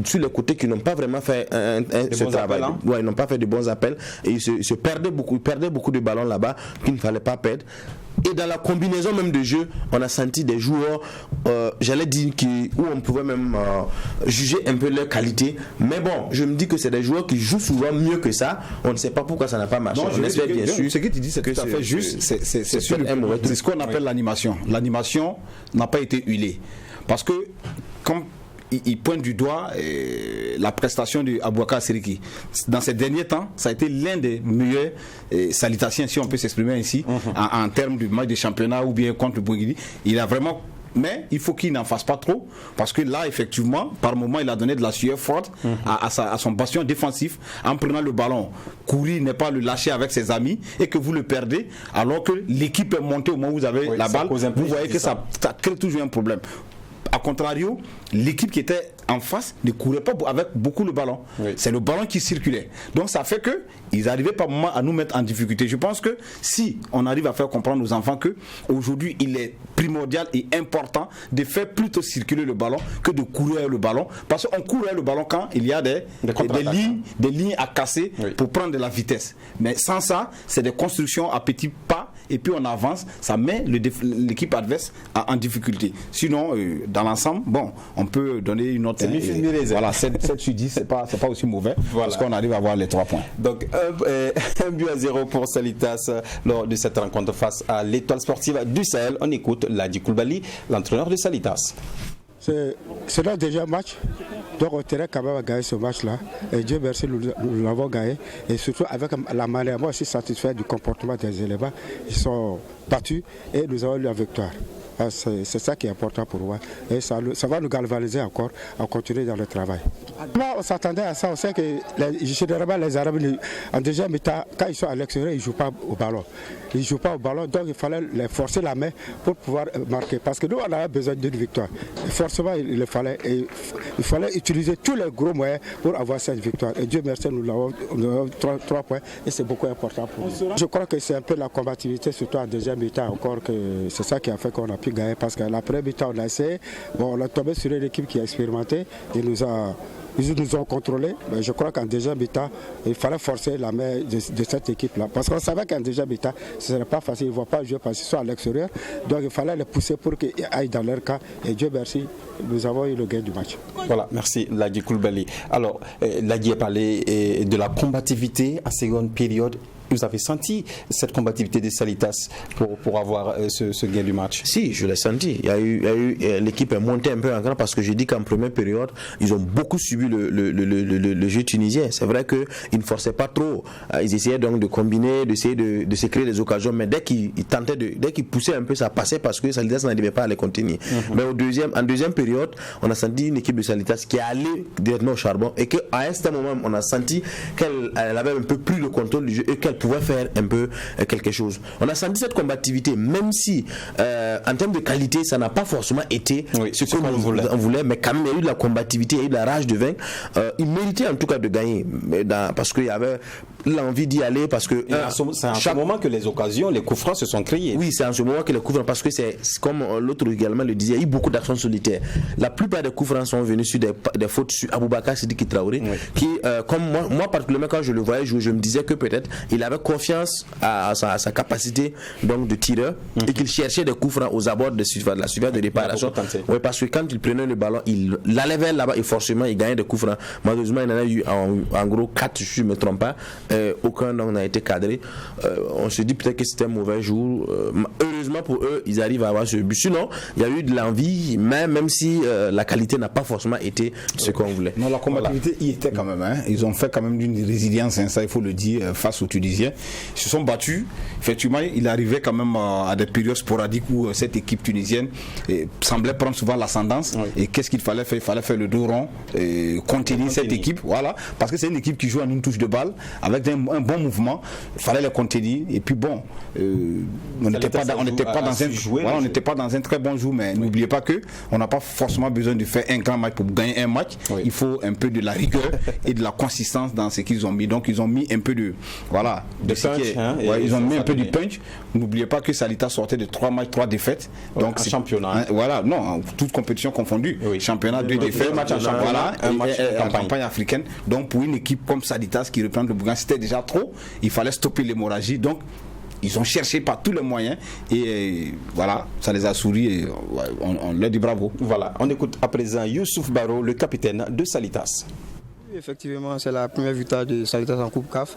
sur les côtés qui n'ont pas vraiment fait ce travail. Ils n'ont pas fait de bons appels et ils se perdaient beaucoup de ballons là-bas qu'il ne fallait pas perdre. Et dans la combinaison même de jeu, on a senti des joueurs, j'allais dire, où on pouvait même juger un peu leur qualité. Mais bon, je me dis que c'est des joueurs qui jouent souvent mieux que ça. On ne sait pas pourquoi ça n'a pas marché. On espère bien sûr. Ce que tu dis, c'est tout à fait juste. C'est ce qu'on appelle l'animation. L'animation n'a pas été huilée. Parce que, comme il pointe du doigt la prestation de Aboubakar Sidiki. Dans ces derniers temps, ça a été l'un des meilleurs salutations, si on peut s'exprimer ainsi, en termes de match de championnat ou bien contre le Bourguigny. Il a vraiment... Mais il faut qu'il n'en fasse pas trop parce que là effectivement par moment il a donné de la sueur forte à son bastion défensif en prenant le ballon. Courir n'est pas le lâcher avec ses amis et que vous le perdez alors que l'équipe est montée au moment où vous avez la balle. Vous voyez que ça crée toujours un problème. A contrario, l'équipe qui était en face ne courait pas avec beaucoup le ballon. C'est le ballon qui circulait. Donc ça fait que ils arrivaient par moment à nous mettre en difficulté. Je pense que si on arrive à faire comprendre aux enfants que aujourd'hui il est primordial et important de faire plutôt circuler le ballon que de courir le ballon, parce qu'on court le ballon quand il y a des lignes à casser pour prendre de la vitesse. Mais sans ça, c'est des constructions à petits pas et puis on avance, ça met l'équipe adverse en difficulté. Sinon, dans l'ensemble, bon, on peut donner une note. Voilà, 7 sur 10, c'est pas aussi mauvais parce qu'on arrive à avoir les 3 points. Donc, 1-0 pour Salitas lors de cette rencontre face à l'Étoile sportive du Sahel. On écoute Ladi Koulibaly, l'entraîneur de Salitas. C'est notre deuxième match, donc on tenait quand même à gagner ce match-là. Et Dieu merci, nous l'avons gagné. Et surtout avec la manière, moi aussi satisfait du comportement des éléments. Ils sont battus et nous avons eu la victoire. C'est ça qui est important pour moi. Et ça va nous galvaniser encore à continuer dans le travail. Moi, on s'attendait à ça. On sait que généralement les Arabes, en deuxième mi-temps, quand ils sont à l'extérieur, ils ne jouent pas au ballon. Ils ne jouent pas au ballon, donc il fallait les forcer la main pour pouvoir marquer. Parce que nous, on avait besoin d'une victoire. Et forcément, il fallait utiliser tous les gros moyens pour avoir cette victoire. Et Dieu merci, nous avons 3 points et c'est beaucoup important pour nous. Je crois que c'est un peu la combativité, surtout en deuxième mi-temps encore, que c'est ça qui a fait qu'on a pu gagner. Parce qu'à la première mi-temps, on a essayé, on a tombé sur une équipe qui a expérimenté et ils nous ont contrôlés, mais je crois qu'en deuxième mi-temps, il fallait forcer la main de cette équipe-là. Parce qu'on savait qu'en deuxième mi-temps, ce ne serait pas facile, ils ne vont pas jouer parce qu'ils sont à l'extérieur. Donc il fallait les pousser pour qu'ils aillent dans leur camp. Et Dieu merci, nous avons eu le gain du match. Voilà, merci Ladi Koulibaly. Alors, Ladi a parlé de la combativité en seconde période. Vous avez senti cette combativité des Salitas pour avoir ce gain du match? Si, je l'ai senti. L'équipe est montée un peu en grand parce que j'ai dit qu'en première période, ils ont beaucoup subi le jeu tunisien. C'est vrai qu'ils ne forçaient pas trop. Ils essayaient donc de combiner, d'essayer de se créer des occasions, mais dès qu'ils poussaient un peu, ça passait parce que Salitas n'arrivait pas à les contenir. Mais en deuxième période, on a senti une équipe de Salitas qui est allée directement au charbon et qu'à un certain moment, on a senti qu'elle avait un peu pris le contrôle du jeu et qu'elle pouvait faire un peu quelque chose. On a senti cette combativité, même si en termes de qualité, ça n'a pas forcément été ce qu'on voulait, mais quand même, il y a eu de la combativité, il y a eu de la rage de vaincre. Il méritait en tout cas de gagner, parce qu'il y avait l'envie d'y aller, parce que c'est en ce moment que les occasions, les coups francs se sont créés. Oui, c'est en ce moment que les coups francs, parce que c'est comme l'autre également le disait, il y a eu beaucoup d'actions solitaires. La plupart des coups francs sont venus sur des fautes sur Aboubakar Sidiki Traoré, qui, comme moi particulièrement quand je le voyais jouer, je me disais que peut-être il avait confiance à sa capacité donc de tireur et qu'il cherchait des coups francs aux abords de la surface de réparation. Oui, parce que quand il prenait le ballon, il allait vers là-bas et forcément il gagnait des coups francs. Malheureusement, il en a eu en gros 4, si je ne me trompe pas. Aucun n'a été cadré. On se dit peut-être que c'était un mauvais jour. Heureusement pour eux, ils arrivent à avoir ce but. Sinon, il y a eu de l'envie, même si la qualité n'a pas forcément été ce qu'on voulait. Non, la combativité y était quand même. Hein. Ils ont fait quand même d'une résilience, hein, ça il faut le dire, face aux Tunisiens. Ils se sont battus. Effectivement, il arrivait quand même à des périodes sporadiques où cette équipe tunisienne semblait prendre souvent l'ascendance. Et qu'est-ce qu'il fallait faire? Il fallait faire le dos rond, contenir cette équipe. Voilà, parce que c'est une équipe qui joue en une touche de balle avec un bon mouvement. Il fallait les contenir. Et puis bon, on n'était pas dans un très bon jour, mais n'oubliez pas que on n'a pas forcément besoin de faire un grand match pour gagner un match. Il faut un peu de la rigueur et de la consistance dans ce qu'ils ont mis. Donc ils ont mis un peu de punch, ils ont mis un peu du punch. N'oubliez pas que Salita sortait de 3 matchs, 3 défaites. Donc c'est championnat. Voilà, non, toute compétition confondue. Championnat, 2 défaites, un match en campagne africaine. Donc pour une équipe comme Salitas qui reprend le Bourgogne, c'était déjà trop. Il fallait stopper l'hémorragie. Donc ils ont cherché par tous les moyens et voilà, ça les a souri et on leur dit bravo. Voilà, on écoute à présent Youssouf Baro, le capitaine de Salitas. Effectivement, c'est la première victoire de Salitas en Coupe CAF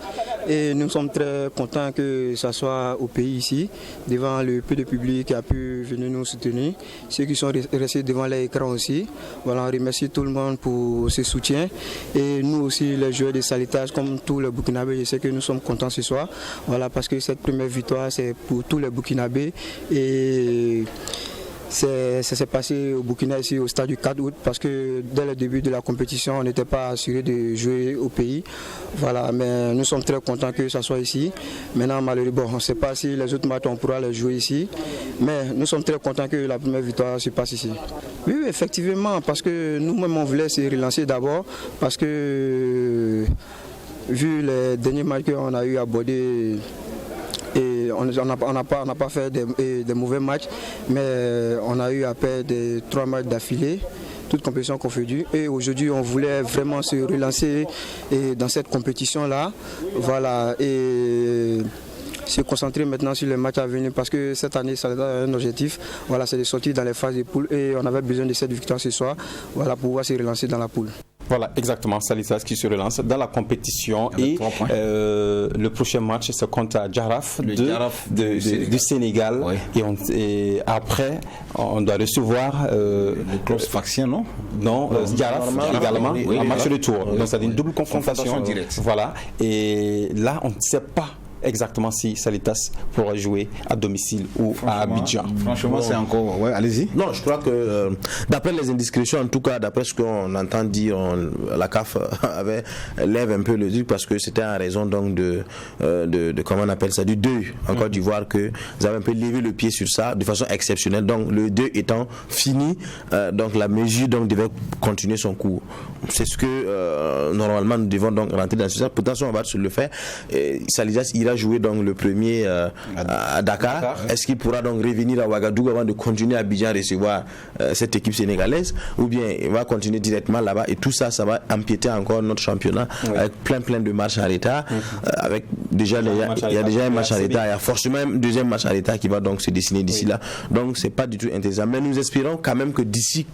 et nous sommes très contents que ça soit au pays ici, devant le peu de public qui a pu venir nous soutenir, ceux qui sont restés devant l'écran aussi. Voilà, on remercie tout le monde pour ce soutien et nous aussi les joueurs de Salitas, comme tous les Burkinabés, je sais que nous sommes contents ce soir, voilà, parce que cette première victoire c'est pour tous les Burkinabés et ça s'est passé au Burkina ici au stade du 4 août parce que dès le début de la compétition on n'était pas assuré de jouer au pays. Voilà, mais nous sommes très contents que ça soit ici. Maintenant malheureusement, on ne sait pas si les autres matchs on pourra les jouer ici. Mais nous sommes très contents que la première victoire se passe ici. Oui, effectivement, parce que nous-mêmes on voulait se relancer d'abord parce que vu les derniers matchs qu'on a eu à aborder. Et on n'a pas fait des mauvais matchs, mais on a eu à perdre 3 matchs d'affilée, toutes compétitions confondues. Et aujourd'hui, on voulait vraiment se relancer dans cette compétition-là. Voilà, et se concentrer maintenant sur les matchs à venir parce que cette année, ça a un objectif. Voilà, c'est de sortir dans les phases de poule et on avait besoin de cette victoire ce soir voilà, pour pouvoir se relancer dans la poule. Voilà, exactement, Salitas qui se relance dans la compétition et le prochain match c'est contre Jaraf du Sénégal et après on doit recevoir le club sfaxien, non Jaraf également, un match retour, donc c'est une double confrontation directe. Voilà, et là on ne sait pas exactement si Salitas pourra jouer à domicile ou à Abidjan? Franchement, c'est encore... Ouais, allez-y. Non, je crois que d'après les indiscrétions, en tout cas, d'après ce qu'on entend dire, la CAF lève un peu le truc parce que c'était en raison donc de comment on appelle ça, du deuil en Côte d'Ivoire, que vous avez un peu levé le pied sur ça de façon exceptionnelle. Donc le deuil étant fini, donc la mesure donc devait continuer son cours. C'est ce que normalement nous devons donc rentrer dans ce sens. Pourtant, si on va se le faire, Salitas ira jouer donc le premier à Dakar. Est-ce qu'il pourra donc revenir à Ouagadougou avant de continuer à Abidjan recevoir cette équipe sénégalaise, ou bien il va continuer directement là-bas, et tout ça, ça va empiéter encore notre championnat avec plein de matchs en retard, avec déjà il y a déjà un match en retard, il y a forcément un deuxième match en retard qui va donc se dessiner d'ici là, donc c'est pas du tout intéressant, mais nous espérons quand même que d'ici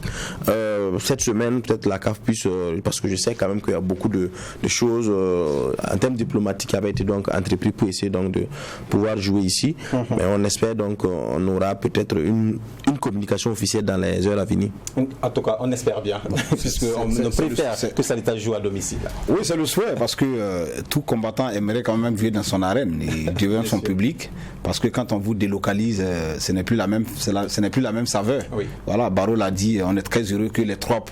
cette semaine, peut-être la CAF puisse, parce que je sais quand même qu'il y a beaucoup de choses en termes diplomatiques qui avaient été donc entrepris pour essayer donc de pouvoir jouer ici, mais on espère donc on aura peut-être une communication officielle dans les heures à venir. En tout cas, on espère bien, puisqu'on ne préfère que Salitas joue à domicile. Oui, c'est le souhait, parce que tout combattant aimerait quand même jouer dans son arène et devant son public, parce que quand on vous délocalise, ce n'est plus la même saveur. Oui. Voilà, Barreau l'a dit, on est très heureux que les trois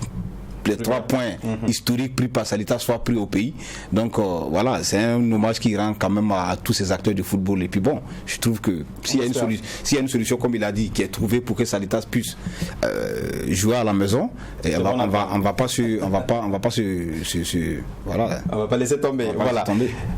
points historiques pris par Salitas soient pris au pays. Donc voilà, c'est un hommage qui rend quand même à tous ces acteurs de football. Et puis bon, je trouve que s'il y a une solution, comme il a dit, qui est trouvée pour que Salitas puisse jouer à la maison, et on va pas laisser tomber. Voilà.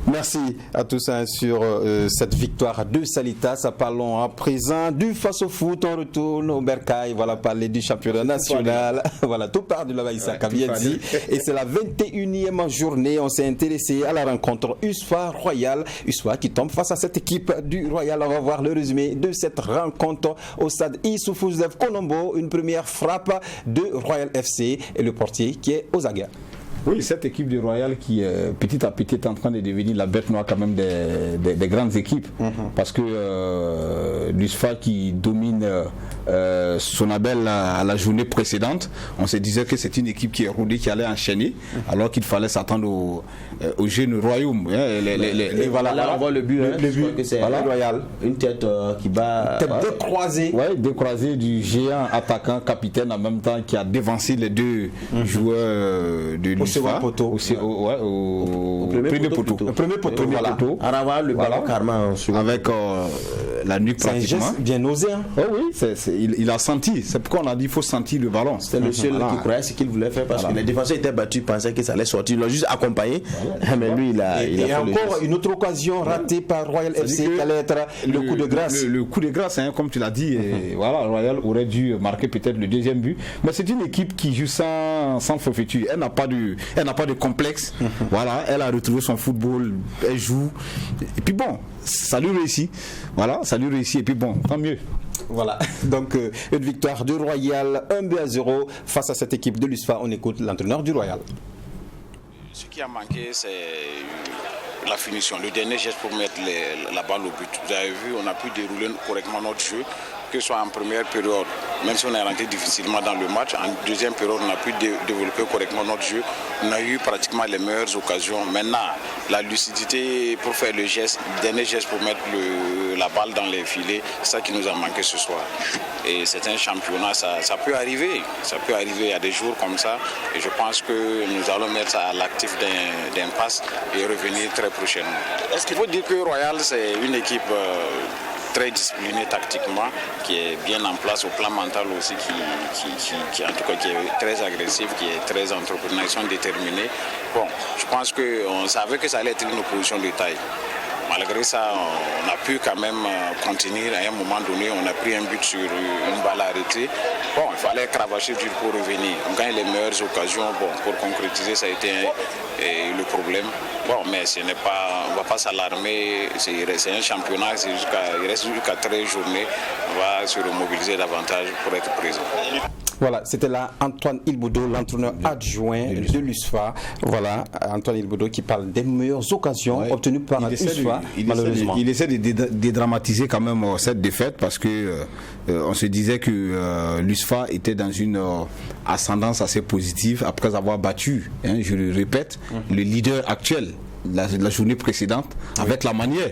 Merci à tous sur cette victoire de Salitas. Parlons à présent du face au foot. On retourne au Bercail. Voilà, parler du championnat national. Voilà, tout part de la Baïsa. Bien dit. Et c'est la 21e journée. On s'est intéressé à la rencontre USFA Royal. USFA qui tombe face à cette équipe du Royal. On va voir le résumé de cette rencontre au stade Issoufou Joseph Colombo. Une première frappe de Royal FC et le portier qui est Ozaga. Oui, cette équipe du Royal qui petit à petit est en train de devenir la bête noire quand même des grandes équipes, parce que l'USFA qui domine Sonabel à la journée précédente, on se disait que c'est une équipe qui est rodée, qui allait enchaîner, alors qu'il fallait s'attendre au jeune royaume. Et voilà, on voit le but. Le but, c'est Royal. Une tête qui bat. Tête décroisée. Oui, décroisée du géant attaquant capitaine en même temps qui a dévancé les deux joueurs de l'USFA. Au premier poteau. Le premier poteau, voilà. En avant, le ballon carrément. Avec la nuque pratiquement. C'est un geste bien osé. Hein. Oh oui, il a senti. C'est pourquoi on a dit qu'il faut sentir le ballon. C'était le seul qui croyait ce qu'il voulait faire, parce que les défenseurs étaient battus, ils pensaient que ça allait sortir. Ils l'ont juste accompagné. Mais lui, il a fait encore une autre occasion ratée par Royal FC qui allait être le coup de grâce. Le coup de grâce, comme tu l'as dit. Et voilà, Royal aurait dû marquer peut-être le deuxième but. Mais c'est une équipe qui joue sans forfaiture. Elle n'a pas de complexe. Voilà, elle a retrouvé son football, elle joue. Et puis bon, ça lui réussit. Voilà, ça lui réussit. Et puis bon, tant mieux. Voilà, donc une victoire du Royal, 1-0 face à cette équipe de l'USFA. On écoute l'entraîneur du Royal. Ce qui a manqué, c'est la finition, le dernier geste pour mettre la balle au but. Vous avez vu, on a pu dérouler correctement notre jeu, que ce soit en première période, même si on est rentré difficilement dans le match, en deuxième période, on a pu développer correctement notre jeu. On a eu pratiquement les meilleures occasions. Maintenant, la lucidité pour faire le dernier geste pour mettre la balle dans les filets, c'est ça qui nous a manqué ce soir. Et c'est un championnat, ça peut arriver. Ça peut arriver, il y a des jours comme ça. Et je pense que nous allons mettre ça à l'actif d'un pass et revenir très prochainement. Est-ce qu'il faut dire que Royal, c'est une équipe très disciplinée tactiquement, qui est bien en place au plan mental aussi, qui en tout cas qui est très agressif, qui est très entrepreneur, ils sont déterminés. Bon, je pense qu'on savait que ça allait être une opposition de taille. Malgré ça, on a pu quand même continuer. À un moment donné, on a pris un but sur une balle arrêtée. Bon, il fallait cravacher dur pour revenir. On gagne les meilleures occasions. Bon, pour concrétiser, ça a été le problème. Bon, mais on ne va pas s'alarmer. C'est un championnat, il reste jusqu'à 13 journées. On va se remobiliser davantage pour être présent. Voilà, c'était là Antoine Ilboudo, l'entraîneur adjoint de l'USFA. Voilà, Antoine Ilboudo qui parle des meilleures occasions obtenues par l'USFA, malheureusement. Il essaie de dédramatiser quand même cette défaite, parce que on se disait que l'USFA était dans une ascendance assez positive après avoir battu, je le répète, le leader actuel la journée précédente avec la manière.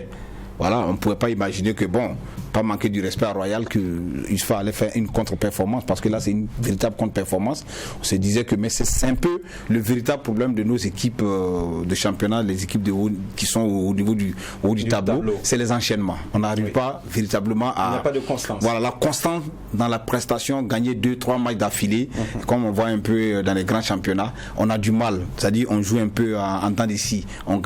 Voilà, on ne pouvait pas imaginer que, bon, pas manquer du respect à Royal, qu'il fallait faire une contre-performance, parce que là c'est une véritable contre-performance. On se disait que, mais c'est un peu le véritable problème de nos équipes de championnat, les équipes qui sont au niveau du tableau, c'est les enchaînements. On n'arrive pas véritablement à... Il n'y a pas de constance. Voilà, la constance dans la prestation, gagner 2-3 matchs d'affilée, comme on voit un peu dans les grands championnats, on a du mal. C'est-à-dire on joue un peu en temps d'ici. On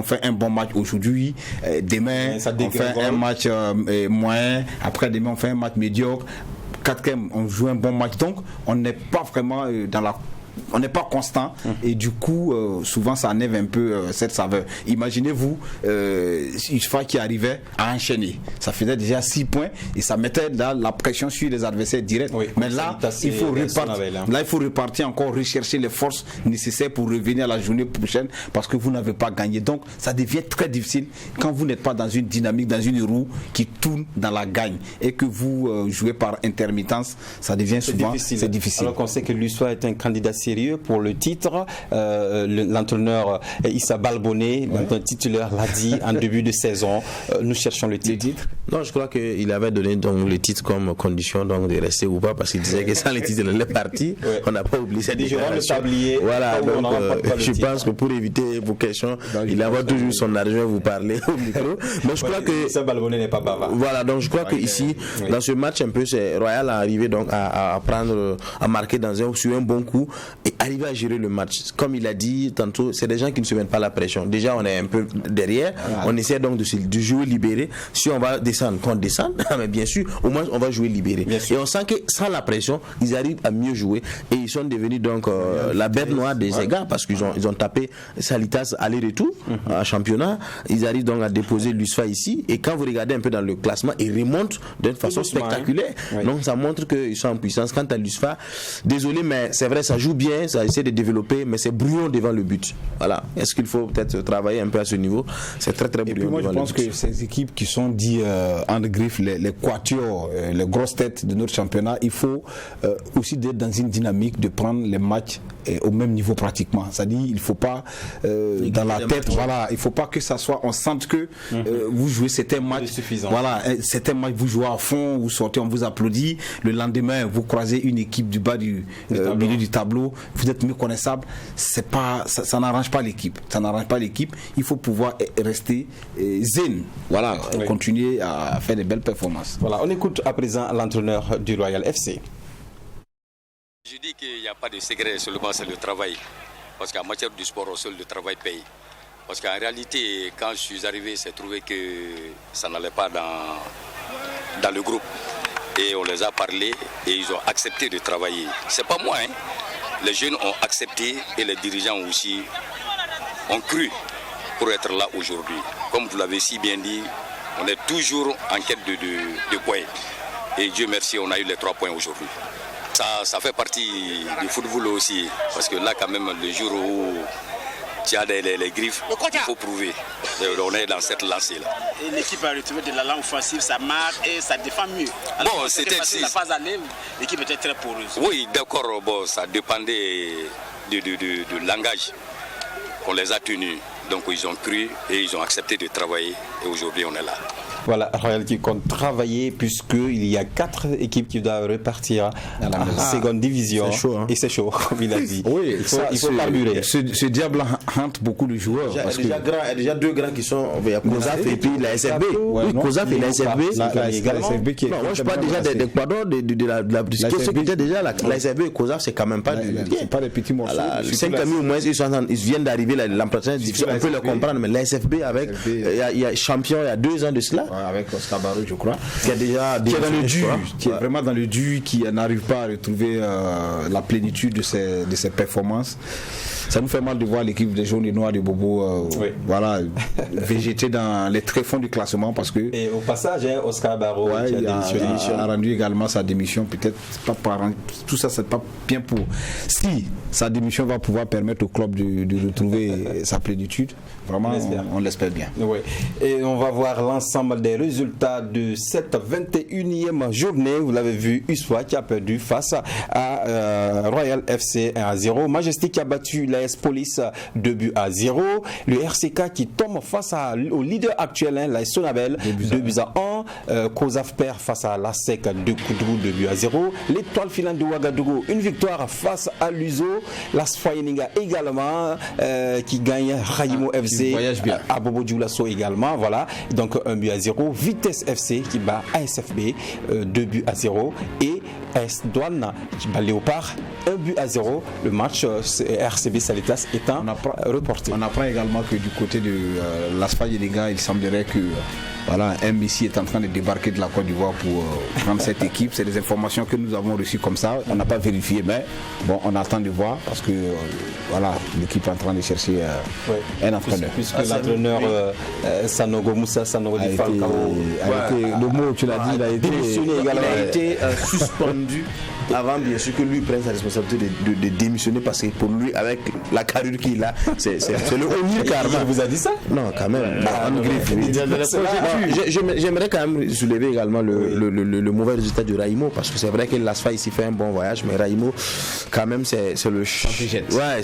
fait un bon match aujourd'hui, demain on fait un match moins. Après demain on fait un match médiocre, quatrième on joue un bon match, donc on n'est pas vraiment on n'est pas constant et du coup souvent ça enlève un peu cette saveur. Imaginez-vous Isfa qui arrivait à enchaîner, ça faisait déjà 6 points et ça mettait la pression sur les adversaires directs. Mais là il faut repartir encore, rechercher les forces nécessaires pour revenir à la journée prochaine parce que vous n'avez pas gagné. Donc ça devient très difficile quand vous n'êtes pas dans une dynamique, dans une roue qui tourne dans la gagne et que vous jouez par intermittence. Ça devient souvent difficile. Alors qu'on sait que l'USFA est un candidat sérieux pour le titre. L'entraîneur Issa Balboné, un titulaire, l'a dit en début de saison. Nous cherchons le titre. Non, je crois qu'il avait donné donc le titre comme condition donc de rester ou pas, parce qu'il disait que sans le titre il est parti. On n'a pas oublié cette déclaration. Voilà, donc je pense que pour éviter vos questions, il va toujours son argent vous parler au micro. Mais je crois que Issa Balboné n'est pas bavard. Voilà, donc je crois que ici, dans ce match un peu, c'est Royal a arrivé donc à marquer sur un bon coup et arriver à gérer le match. Comme il a dit tantôt, c'est des gens qui ne se mettent pas la pression. Déjà, on est un peu derrière. On essaie donc de jouer libéré. Si on va descendre, qu'on descende, mais bien sûr, au moins on va jouer libéré. Et on sent que sans la pression, ils arrivent à mieux jouer. Et ils sont devenus donc la bête noire des égards parce qu'ils ont tapé Salitas aller-retour en championnat. Ils arrivent donc à déposer l'USFA ici. Et quand vous regardez un peu dans le classement, ils remontent d'une façon spectaculaire. Donc ça montre qu'ils sont en puissance. Quant à l'USFA, désolé, mais c'est vrai, ça joue bien, ça essaie de développer, mais c'est brouillon devant le but. Voilà. Est-ce qu'il faut peut-être travailler un peu à ce niveau? C'est très très brouillon. Et puis moi je pense que ces équipes qui sont dites en griffe, les quatuors, les grosses têtes de notre championnat, il faut aussi être dans une dynamique de prendre les matchs au même niveau pratiquement. C'est-à-dire il ne faut pas dans la tête, voilà, il ne faut pas que ça soit, on sente que vous jouez certains matchs, voilà, certains matchs vous jouez à fond, vous sortez, on vous applaudit, le lendemain vous croisez une équipe du bas du milieu du tableau, vous êtes méconnaissable, c'est pas, ça n'arrange pas l'équipe, il faut pouvoir rester zen, voilà, continuer à faire de belles performances. Voilà, on écoute à présent l'entraîneur du Royal FC. Je dis qu'il n'y a pas de secret, seulement c'est le travail. Parce qu'en matière du sport, seul le travail paye. Parce qu'en réalité, quand je suis arrivé, c'est trouvé que ça n'allait pas dans le groupe. Et on les a parlé et ils ont accepté de travailler. C'est pas moi, hein. Les jeunes ont accepté et les dirigeants aussi ont cru pour être là aujourd'hui. Comme vous l'avez si bien dit, on est toujours en quête de points. Et Dieu merci, on a eu les 3 points aujourd'hui. Ça fait partie du football aussi, parce que là quand même le jour où tu as les griffes, il faut prouver. Et on est dans cette lancée-là. Et l'équipe a retrouvé de la langue offensive, ça marque et ça défend mieux. Alors, bon, c'était la phase à l'aile, l'équipe était très poreuse. Oui, d'accord, bon, ça dépendait du langage qu'on les a tenus. Donc ils ont cru et ils ont accepté de travailler et aujourd'hui on est là. Voilà, Royal qui compte travailler puisqu'il y a 4 équipes qui doivent repartir à la seconde division. C'est chaud, hein. Et c'est chaud, comme il a dit. Oui, il faut carburer. Ce diable hante beaucoup de joueurs. Il y a déjà 2 grands qui sont. Il y a Kozaf et puis la SFB. Oui, Kozaf et la SFB. La SFB qui est. Non, moi je parle déjà d'Ecuador, ce qui était déjà la SFB et Kozaf, c'est quand même pas c'est pas des petits morceaux. 5 amis au moins, ils viennent d'arriver, l'entretien est difficile, on peut le comprendre, mais la SFB avec. Il y a champion il y a 2 ans de cela. Avec Oscar Barreau, je crois, qui est dans le dur, qui est vraiment dans le dur, qui n'arrive pas à retrouver la plénitude de ses performances. Ça nous fait mal de voir l'équipe des jaunes et noirs de Bobo voilà, végéter dans les tréfonds du classement parce que. Et au passage, Oscar Barreau a rendu également sa démission. Peut-être tout ça, c'est pas bien pour. Si sa démission va pouvoir permettre au club de retrouver sa plénitude, vraiment, on l'espère bien. Oui. Et on va voir l'ensemble des résultats de cette 21e journée. Vous l'avez vu, USFA qui a perdu face à Royal FC 1-0. Majestic qui a battu l'AS Police 2-0. Le RCK qui tombe face au leader actuel, l'AS Sonabel, 2-1. COSAF perd face à l'ASEC de Koudou, 2-0. L'Étoile filante de Ouagadougou, une victoire face à l'USO. L'ASFA Yeninga également qui gagne Raimo FC à Bobo Dioulasso également. Voilà, donc 1-0. Vitesse FC qui bat ASFB 2-0. Et AS Douane qui bat Léopard 1-0. Le match RCB Salitas étant reporté. On apprend également que du côté de l'ASFA Yeninga, il semblerait que voilà, un Messi est en train de débarquer de la Côte d'Ivoire pour prendre cette équipe. C'est des informations que nous avons reçues comme ça. On n'a pas vérifié, mais bon, on attend de voir parce que voilà, l'équipe est en train de chercher un entraîneur. Puisque l'entraîneur Sanogo Moussa Sanogo Di Falcao, le mot, tu l'as dit, il a été suspendu avant bien sûr que lui prenne sa responsabilité de démissionner parce que pour lui avec la carrure qu'il a c'est le haut niveau carrément. Il vous a dit ça? Non quand même. J'aimerais quand même soulever également le mauvais résultat de Raimo parce que c'est vrai que l'ASFA ici fait un bon voyage mais Raimo quand même c'est le ouais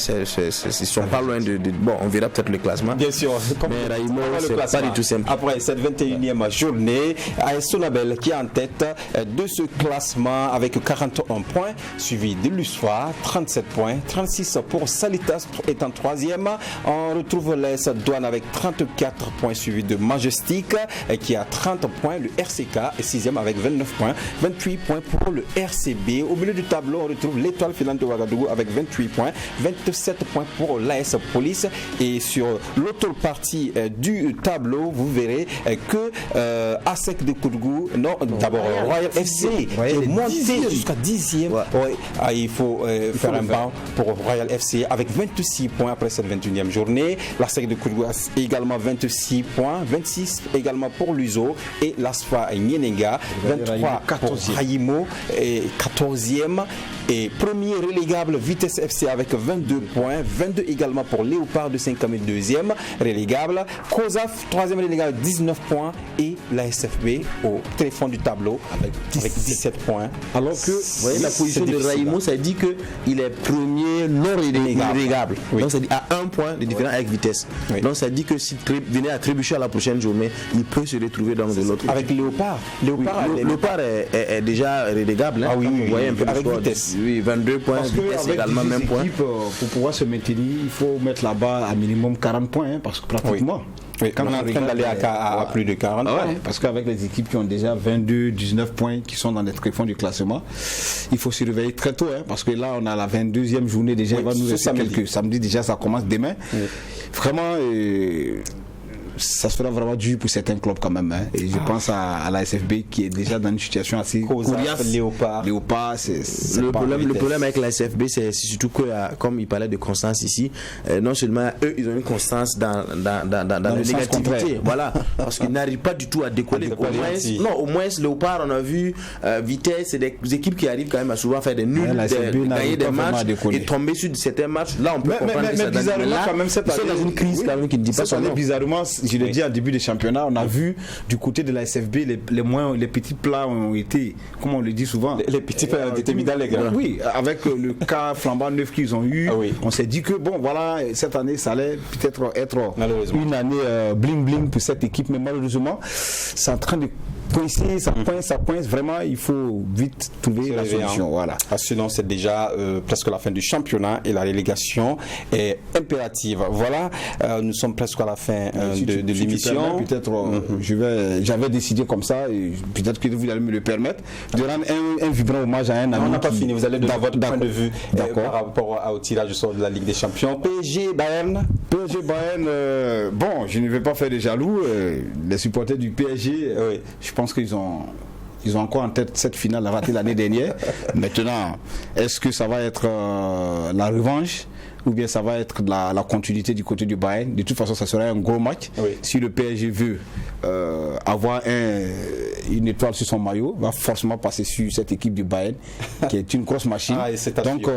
ils sont pas loin de bon on verra peut-être le classement bien sûr mais Raimo c'est pas du tout simple. Après cette 21e journée AS Sonabel qui est en tête de ce classement avec 41 points, suivi de l'USFA, 37 points, 36 pour Salitas étant 3e. On retrouve l'AS Douane avec 34 points, suivi de Majestic qui a 30 points, le RCK est 6e avec 29 points, 28 points pour le RCB. Au milieu du tableau, on retrouve l'Étoile filante de Ouagadougou avec 28 points, 27 points pour l'AS Police. Et sur l'autre partie du tableau, vous verrez que ASEC de Koudou, non, d'abord Royal FC qui est monté jusqu'à 10e. Ouais. Il faut faire un banc pour Royal FC avec 26 points après cette 21e journée. La SEC de Koudou a également 26 points, 26 également pour l'USO et l'ASFA Nyenenga, 23 pour Raimo et 14e. Et premier relégable Vitesse FC avec 22 points, 22 également pour Léopard de 5e et 2e relégable. COSAF 3e relégable 19 points et la SFB au téléphone du tableau avec 17 points. Alors que vous voyez, la position de Raimo, ça dit qu'il est premier non relégable. Oui. Donc ça dit à 1 point de différence avec Vitesse. Oui. Donc ça dit que s'il venait à trébucher à la prochaine journée, il peut se retrouver dans de l'autre. Avec Léopard. Léopard est déjà relégable. Ah oui, vous voyez un peu avec Vitesse. Oui, 22 points, parce que Vitesse également même point. Pour pouvoir se maintenir, il faut mettre là-bas à minimum 40 points, hein, parce que pratiquement. Oui, quand on est en train d'aller à plus de 40 points. Parce qu'avec les équipes qui ont déjà 22, 19 points, qui sont dans les tréfonds du classement, il faut se réveiller très tôt, hein, parce que là, on a la 22e journée déjà, il va nous rester quelques samedi déjà, ça commence demain. Oui. Vraiment, ça sera vraiment dur pour certains clubs quand même, hein. Et je pense à la SFB qui est déjà dans une situation assez coriace. Léopard, c'est le problème avec la SFB, c'est surtout que, comme il parlait de constance ici, non seulement eux ils ont une constance dans la négativité, voilà, parce qu'ils n'arrivent pas du tout à décoller. Au moins Léopard, on a vu Vitesse, c'est des équipes qui arrivent quand même à souvent faire des nuls, gagner des matchs et tomber sur certains matchs. Là on peut comprendre que ça bizarrement quand même c'est dans une crise quand même qui ne dit pas son nom. Bizarrement, je l'ai dit en début de championnat, on a vu du côté de la SFB les petits plats ont été, comme on le dit souvent, les petits plats ont été mis dans les gars. Oui, avec le cas flambant neuf qu'ils ont eu, on s'est dit que bon voilà, cette année ça allait peut-être être une année bling bling pour cette équipe, mais malheureusement c'est en train de coincer, ça coince vraiment, il faut vite trouver la solution. Voilà. Sinon c'est déjà presque la fin du championnat et la relégation est impérative. Voilà, nous sommes presque à la fin de l'émission. Peut-être j'avais décidé comme ça, et peut-être que vous allez me le permettre, de rendre un vibrant hommage à un ami. On n'a pas fini, vous allez donner votre point de vue par rapport au tirage au sort de la Ligue des Champions. PSG Bayern. Bon, je ne vais pas faire des jaloux. Les supporters du PSG, je pense qu'ils ont encore en tête cette finale ratée l'année dernière. Maintenant, est-ce que ça va être la revanche ou bien ça va être la continuité du côté du Bayern? De toute façon, ça sera un gros match. Si le PSG veut avoir une étoile sur son maillot, va forcément passer sur cette équipe du Bayern qui est une grosse machine. Donc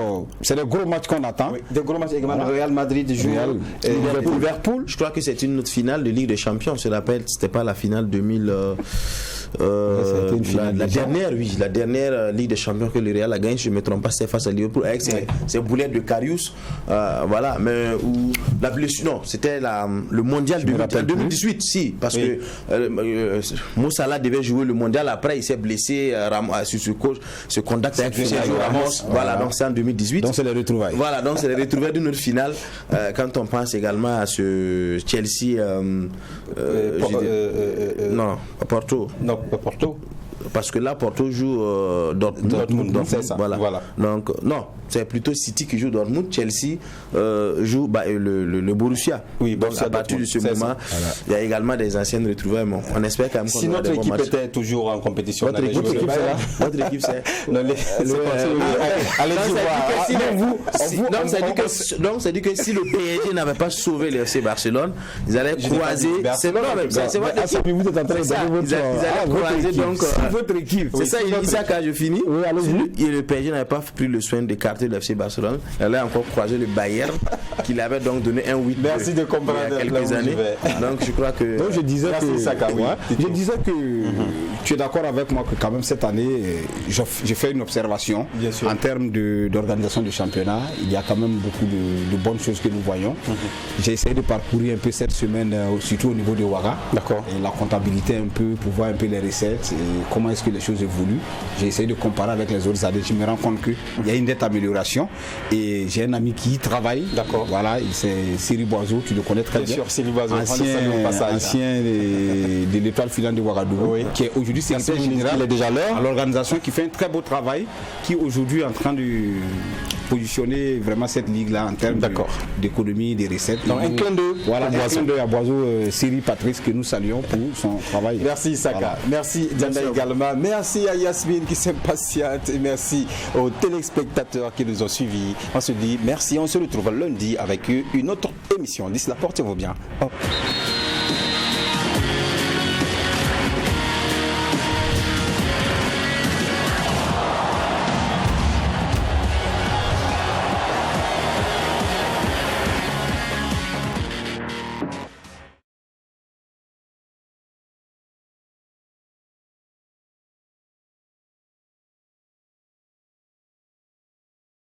c'est des gros matchs qu'on attend. Des gros matchs également. Real Madrid joue Liverpool. Je crois que c'est une autre finale de Ligue des Champions. Je me rappelle, c'était pas la finale 2000. la dernière Ligue des Champions que le Real a gagné, je ne me trompe pas, c'était face à Liverpool avec ses boulettes de Karius. Voilà, mais la blessure, non, c'était le mondial 2018, si, parce que Mo Salah devait jouer le mondial, après il s'est blessé sur ce contact avec Sergio Ramos. Voilà, donc c'est en 2018. Donc c'est les retrouvailles. Voilà, donc c'est les retrouvailles d'une autre finale. Quand on pense également à ce Chelsea. Non, à Porto. Non, pas Porto. Parce que là, Porto joue Dortmund. C'est ça. Voilà. Donc, non, c'est plutôt City qui joue Dortmund. Chelsea joue le Borussia. Oui, donc à partir de ce moment, il y a également des anciennes retrouvailles. Bon, on espère quand même qu'on si notre équipe était toujours en compétition, votre équipe c'est donc c'est dit que si le PSG n'avait pas sauvé le FC Barcelone, ils allaient croiser. C'est vrai, c'est vrai. Vous êtes en train de ils allaient croiser donc votre équipe. C'est ça, il dit ça quand je finis. Et le PSG n'avait pas pris le soin d'écarter le FC Barcelone. Elle a encore croisé le Bayern, qui lui avait donc donné un 8. Merci de comprendre il y a quelques années. Donc je crois que. Donc je disais que tu es d'accord avec moi que quand même cette année, j'ai fait une observation en termes d'organisation du championnat. Il y a quand même beaucoup de bonnes choses que nous voyons. J'ai essayé de parcourir un peu cette semaine, surtout au niveau de Ouaga. D'accord. Et la comptabilité un peu pour voir un peu les recettes et comment est-ce que les choses évoluent. J'ai essayé de comparer avec les autres années. Je me rends compte qu'il y a une nette amélioration et j'ai un ami qui y travaille. D'accord. Voilà, c'est Siri Boiseau, tu le connais très bien. Bien sûr, Siri Boiseau, ancien de l'étoile filante de Ouagadougou, qui est aujourd'hui secrétaire général à l'organisation, qui fait un très beau travail, qui aujourd'hui est en train de positionner vraiment cette ligue-là en termes d'économie, des recettes. Donc un clin d'œil. Voilà, un clin d'œil à Boiseau, Siri Patrice, que nous saluons pour son travail. Merci Saka, voilà. Merci Dianda également, merci à Yasmine qui s'impatiente et merci aux téléspectateurs qui nous ont suivis. On se dit merci, on se retrouve lundi avec une autre émission. D'ici là, portez-vous bien. Oh.